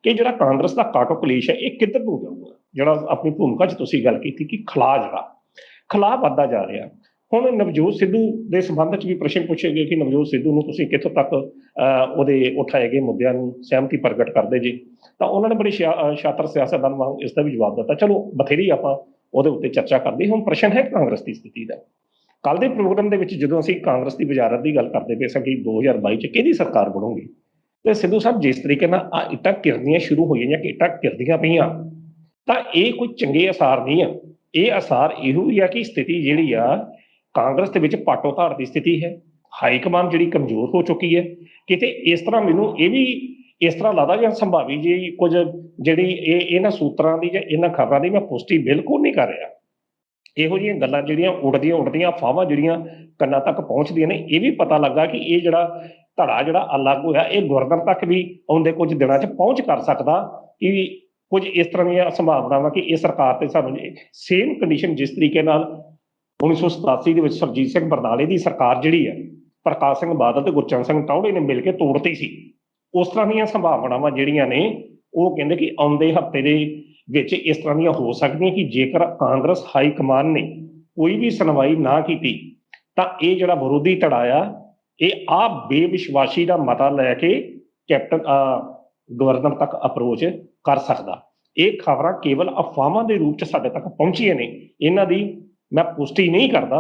ਕਿ ਜਿਹੜਾ ਕਾਂਗਰਸ ਦਾ ਕਾਟੋ ਕਲੇਸ਼ ਹੈ ਇਹ ਕਿੱਧਰ ਨੂੰ ਜਾਊਗਾ। ਜਿਹੜਾ ਆਪਣੀ ਭੂਮਿਕਾ 'ਚ ਤੁਸੀਂ ਗੱਲ ਕੀਤੀ ਕਿ ਖਲਾਅ ਵੱਧਦਾ ਜਾ ਰਿਹਾ। ਹੁਣ ਨਵਜੋਤ ਸਿੱਧੂ ਦੇ ਸੰਬੰਧ 'ਚ ਵੀ ਪ੍ਰਸ਼ਨ ਪੁੱਛੇ ਗਏ ਕਿ ਨਵਜੋਤ ਸਿੱਧੂ ਨੂੰ ਤੁਸੀਂ ਕਿੱਥੋਂ ਤੱਕ ਉਹਦੇ ਉਠਾਏ ਗਏ ਮੁੱਦਿਆਂ ਨੂੰ ਸਹਿਮਤੀ ਪ੍ਰਗਟ ਕਰਦੇ ਜੀ। ਤਾਂ ਉਹਨਾਂ ਨੇ ਬੜੀ ਸ਼ਾਤਰ ਸਿਆਸਤਦਾਨ ਵਾਂਗ ਇਸ ਦਾ ਵੀ ਜਵਾਬ ਦਿੱਤਾ। ਚਲੋ ਬਥੇਰੀ ਆਪਾਂ ਉਹਦੇ ਉੱਤੇ ਚਰਚਾ ਕਰਦੇ। ਹੁਣ ਪ੍ਰਸ਼ਨ ਹੈ ਕਾਂਗਰਸ ਦੀ ਸਥਿਤੀ ਦਾ। ਕੱਲ੍ਹ ਦੇ ਪ੍ਰੋਗਰਾਮ ਦੇ ਵਿੱਚ ਜਦੋਂ ਅਸੀਂ ਕਾਂਗਰਸ ਦੀ ਵਜ਼ਾਰਤ ਦੀ ਗੱਲ ਕਰਦੇ ਪਏ ਸਾਂ ਕਿ 2022 'ਚ ਕਿਹਦੀ ਸਰਕਾਰ ਬਣੂਗੀ, ਤੇ ਸਿੱਧੂ ਸਾਹਿਬ ਜਿਸ ਤਰੀਕੇ ਨਾਲ ਇੱਟਾਂ ਘਿਰਨੀਆਂ ਸ਼ੁਰੂ ਹੋਈਆਂ ਜਾਂ ਕਿ ਇੱਟਾਂ ਘਿਰਦੀਆਂ ਪਈਆਂ, ਤਾਂ ਇਹ ਕੋਈ ਚੰਗੇ ਅਸਾਰ ਨਹੀਂ ਆ। ਇਹ ਅਸਾਰ ਇਹੋ ਹੀ ਆ ਕਿ ਸਥਿਤੀ ਜਿਹੜੀ ਆ ਕਾਂਗਰਸ ਦੇ ਵਿੱਚ ਪਾਟੋ ਧਾੜ ਦੀ ਸਥਿਤੀ ਹੈ। ਹਾਈਕਮਾਨ ਜਿਹੜੀ ਕਮਜ਼ੋਰ ਹੋ ਚੁੱਕੀ ਹੈ। ਕਿਤੇ ਇਸ ਤਰ੍ਹਾਂ ਮੈਨੂੰ ਇਹ ਵੀ ਇਸ ਤਰ੍ਹਾਂ ਲੱਗਦਾ ਜਾਂ ਸੰਭਾਵੀ ਜੀ ਕੁਝ ਜਿਹੜੀ ਇਹਨਾਂ ਸੂਤਰਾਂ ਦੀ ਜਾਂ ਇਹਨਾਂ ਖਬਰਾਂ ਦੀ ਮੈਂ ਪੁਸ਼ਟੀ ਬਿਲਕੁਲ ਨਹੀਂ ਕਰ ਰਿਹਾ। ਇਹੋ ਜਿਹੀਆਂ ਗੱਲਾਂ ਜਿਹੜੀਆਂ ਉੱਡਦੀਆਂ ਅਫਵਾਹਾਂ ਜਿਹੜੀਆਂ ਕੰਨਾਂ ਤੱਕ ਪਹੁੰਚਦੀਆਂ ਨੇ, ਇਹ ਵੀ ਪਤਾ ਲੱਗਾ ਕਿ ਇਹ ਜਿਹੜਾ ਧੜਾ ਜਿਹੜਾ ਅਲੱਗ ਹੋਇਆ ਇਹ ਗਵਰਨਰ ਤੱਕ ਵੀ ਆਉਂਦੇ ਕੁਝ ਦਿਨਾਂ 'ਚ ਪਹੁੰਚ ਕਰ ਸਕਦਾ ਕਿ ਕੁਝ ਇਸ ਤਰ੍ਹਾਂ ਦੀਆਂ ਸੰਭਾਵਨਾਵਾਂ ਕਿ ਇਹ ਸਰਕਾਰ ਤੇ ਸਾਨੂੰ ਸੇਮ ਕੰਡੀਸ਼ਨ ਜਿਸ ਤਰੀਕੇ ਨਾਲ 1987 ਦੇ ਵਿੱਚ ਸੁਰਜੀਤ ਸਿੰਘ ਬਰਨਾਲੇ ਦੀ ਸਰਕਾਰ ਜਿਹੜੀ ਹੈ ਪ੍ਰਕਾਸ਼ ਸਿੰਘ ਬਾਦਲ ਤੇ ਗੁਰਚਰਨ ਸਿੰਘ ਟੌਹੜੇ ਨੇ ਮਿਲ ਕੇ ਤੋੜਤੀ ਸੀ, ਉਸ ਤਰ੍ਹਾਂ ਦੀਆਂ ਸੰਭਾਵਨਾਵਾਂ ਜਿਹੜੀਆਂ ਨੇ ਉਹ ਕਹਿੰਦੇ ਕਿ ਆਉਂਦੇ ਹਫ਼ਤੇ ਦੇ ਵਿੱਚ ਇਸ ਤਰ੍ਹਾਂ ਦੀਆਂ ਹੋ ਸਕਦੀਆਂ ਕਿ ਜੇਕਰ ਕਾਂਗਰਸ ਹਾਈ ਕਮਾਨ ਨੇ ਕੋਈ ਵੀ ਸੁਣਵਾਈ ਨਾ ਕੀਤੀ ਤਾਂ ਇਹ ਜਿਹੜਾ ਵਿਰੋਧੀ ਧੜਾ ਆ ਇਹ ਬੇਵਿਸ਼ਵਾਸੀ ਦਾ ਮਤਾ ਲੈ ਕੇ ਗਵਰਨਰ ਤੱਕ ਅਪਰੋਚ ਕਰ ਸਕਦਾ। ਇਹ ਖਬਰਾਂ ਕੇਵਲ ਅਫਵਾਹਾਂ ਦੇ ਰੂਪ 'ਚ ਸਾਡੇ ਤੱਕ ਪਹੁੰਚੀਆਂ ਨੇ, ਇਹਨਾਂ ਦੀ ਮੈਂ ਪੁਸ਼ਟੀ ਨਹੀਂ ਕਰਦਾ,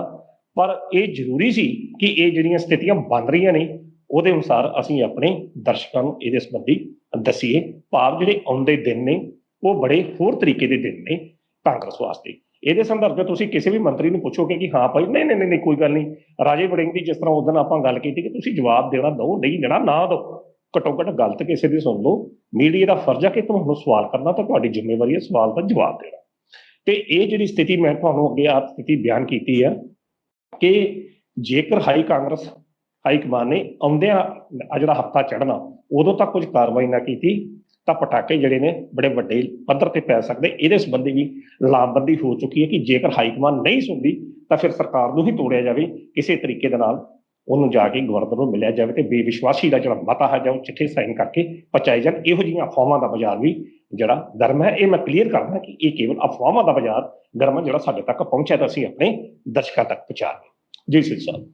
ਪਰ ਇਹ ਜ਼ਰੂਰੀ ਸੀ ਕਿ ਇਹ ਜਿਹੜੀਆਂ ਸਥਿਤੀਆਂ ਬਣ ਰਹੀਆਂ ਨੇ ਉਹਦੇ ਅਨੁਸਾਰ ਅਸੀਂ ਆਪਣੇ ਦਰਸ਼ਕਾਂ ਨੂੰ ਇਹਦੇ ਸੰਬੰਧੀ ਦੱਸੀਏ। ਭਾਵ ਜਿਹੜੇ ਆਉਂਦੇ ਦਿਨ ਨੇ ਉਹ ਬੜੇ ਹੋਰ ਤਰੀਕੇ ਦੇ ਦਿਨ ਨੇ ਕਾਂਗਰਸ ਵਾਸਤੇ। ਇਹਦੇ ਸੰਦਰਭ 'ਚ ਤੁਸੀਂ ਕਿਸੇ ਵੀ ਮੰਤਰੀ ਨੂੰ ਪੁੱਛੋਗੇ ਕਿ ਹਾਂ ਭਾਈ ਨਹੀਂ ਕੋਈ ਗੱਲ ਨਹੀਂ। ਰਾਜੇ ਵੜਿੰਗ ਦੀ ਜਿਸ ਤਰ੍ਹਾਂ ਉਸ ਦਿਨ ਆਪਾਂ ਗੱਲ ਕੀਤੀ ਕਿ ਤੁਸੀਂ ਜਵਾਬ ਦੇਣਾ ਦਿਓ, ਨਹੀਂ ਦੇਣਾ ਨਾ ਦਿਓ, ਘੱਟੋ ਘੱਟ ਗੱਲ ਤਾਂ ਕਿਸੇ ਦੀ ਸੁਣ ਲਓ। ਮੀਡੀਆ ਦਾ ਫਰਜ਼ ਹੈ ਕਿ ਤੁਹਾਨੂੰ ਸਵਾਲ ਕਰਨਾ, ਤਾਂ ਤੁਹਾਡੀ ਜ਼ਿੰਮੇਵਾਰੀ ਹੈ ਸਵਾਲ ਦਾ ਜਵਾਬ ਦੇਣਾ। ਤੇ ਇਹ ਜਿਹੜੀ ਸਥਿਤੀ ਮੈਂ ਤੁਹਾਨੂੰ ਅੱਗੇ ਆਪ ਸਥਿਤੀ ਬਿਆਨ ਕੀਤੀ ਹੈ ਕਿ ਜੇਕਰ ਹਾਈ ਕਮਾਨ ਨੇ ਆਉਂਦਿਆਂ ਜਿਹੜਾ ਹਫ਼ਤਾ ਚੜ੍ਹਨਾ ਉਦੋਂ ਤੱਕ ਕੁਝ ਕਾਰਵਾਈ ਨਾ ਕੀਤੀ ਤਾਂ ਪਟਾਕੇ ਜਿਹੜੇ ਨੇ ਬੜੇ ਵੱਡੇ ਪੱਧਰ ਤੇ ਪੈ ਸਕਦੇ। ਇਹਦੇ ਸੰਬੰਧੀ ਵੀ ਲਾਮਬੰਦੀ ਹੋ ਚੁੱਕੀ ਹੈ ਕਿ ਜੇਕਰ ਹਾਈ ਕਮਾਨ ਨਹੀਂ ਸੁਣਦੀ ਤਾਂ ਫਿਰ ਸਰਕਾਰ ਨੂੰ ਹੀ ਤੋੜਿਆ ਜਾਵੇ, ਕਿਸੇ ਤਰੀਕੇ ਦੇ ਨਾਲ ਉਹਨੂੰ ਜਾ ਕੇ ਗਵਰਨਰ ਨੂੰ ਮਿਲਿਆ ਜਾਵੇ ਤੇ ਬੇਵਿਸ਼ਵਾਸੀ ਦਾ ਜਿਹੜਾ ਮਤਾ ਹੈ ਜਾਂ ਉਹ ਚਿੱਠੇ ਸਾਈਨ ਕਰਕੇ ਪਹੁੰਚਾਏ ਜਾਣ। ਇਹੋ ਜਿਹੀਆਂ ਅਫਵਾਹਾਂ ਦਾ ਬਾਜ਼ਾਰ ਵੀ ਜਿਹੜਾ ਗਰਮ ਹੈ। ਇਹ ਮੈਂ ਕਲੀਅਰ ਕਰਦਾ ਕਿ ਇਹ ਕੇਵਲ ਅਫਵਾਹਾਂ ਦਾ ਬਾਜ਼ਾਰ ਗਰਮ ਹੈ ਜਿਹੜਾ ਸਾਡੇ ਤੱਕ ਪਹੁੰਚਿਆ ਤਾਂ ਅਸੀਂ ਆਪਣੇ ਦਰਸ਼ਕਾਂ ਤੱਕ ਪਹੁੰਚਾ ਦਿਓ। ਜੀ ਸਿੱਧੂ ਸਾਹਿਬ।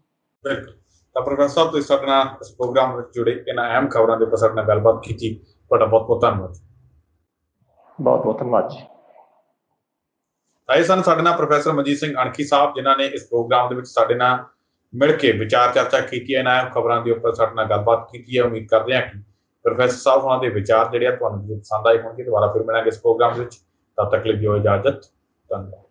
ਬਿਲਕੁਲ। ਤਾਂ ਪ੍ਰੋਫੈਸਰ ਸਾਹਿਬ ਤੁਸੀਂ ਸਾਡੇ ਨਾਲ ਇਸ ਪ੍ਰੋਗਰਾਮ ਵਿੱਚ ਜੁੜੇ, ਇਹਨਾਂ ਅਹਿਮ ਖਬਰਾਂ ਦੇ ਉੱਪਰ ਸਾਡੇ ਨਾਲ ਗੱਲਬਾਤ ਕੀਤੀ, ਤੁਹਾਡਾ ਬਹੁਤ ਬਹੁਤ ਧੰਨਵਾਦ। ਬਹੁਤ ਬਹੁਤ ਧੰਨਵਾਦ ਜੀ। ਆਏ ਸਨ ਸਾਡੇ ਨਾਲ ਪ੍ਰੋਫੈਸਰ ਮਨਜੀਤ ਸਿੰਘ ਅਣਖੀ ਸਾਹਿਬ, ਜਿਨ੍ਹਾਂ ਨੇ ਇਸ ਪ੍ਰੋਗਰਾਮ ਦੇ ਵਿੱਚ ਸਾਡੇ ਨਾਲ ਮਿਲ ਕੇ ਵਿਚਾਰ ਚਰਚਾ ਕੀਤੀ ਹੈ, ਇਹਨਾਂ ਖਬਰਾਂ ਦੇ ਉੱਪਰ ਸਾਡੇ ਨਾਲ ਗੱਲਬਾਤ ਕੀਤੀ ਹੈ। ਉਮੀਦ ਕਰਦੇ ਹਾਂ ਕਿ ਪ੍ਰੋਫੈਸਰ ਸਾਹਿਬ ਉਹਨਾਂ ਦੇ ਵਿਚਾਰ ਜਿਹੜੇ ਆ ਤੁਹਾਨੂੰ ਪਸੰਦ ਆਏ ਹੋਣਗੇ। ਦੁਬਾਰਾ ਫਿਰ ਮਿਲਾਂਗੇ ਇਸ ਪ੍ਰੋਗਰਾਮ ਵਿੱਚ, ਤਦ ਤੱਕ ਲਈ ਦਿਓ ਇਜਾਜ਼ਤ। ਧੰਨਵਾਦ।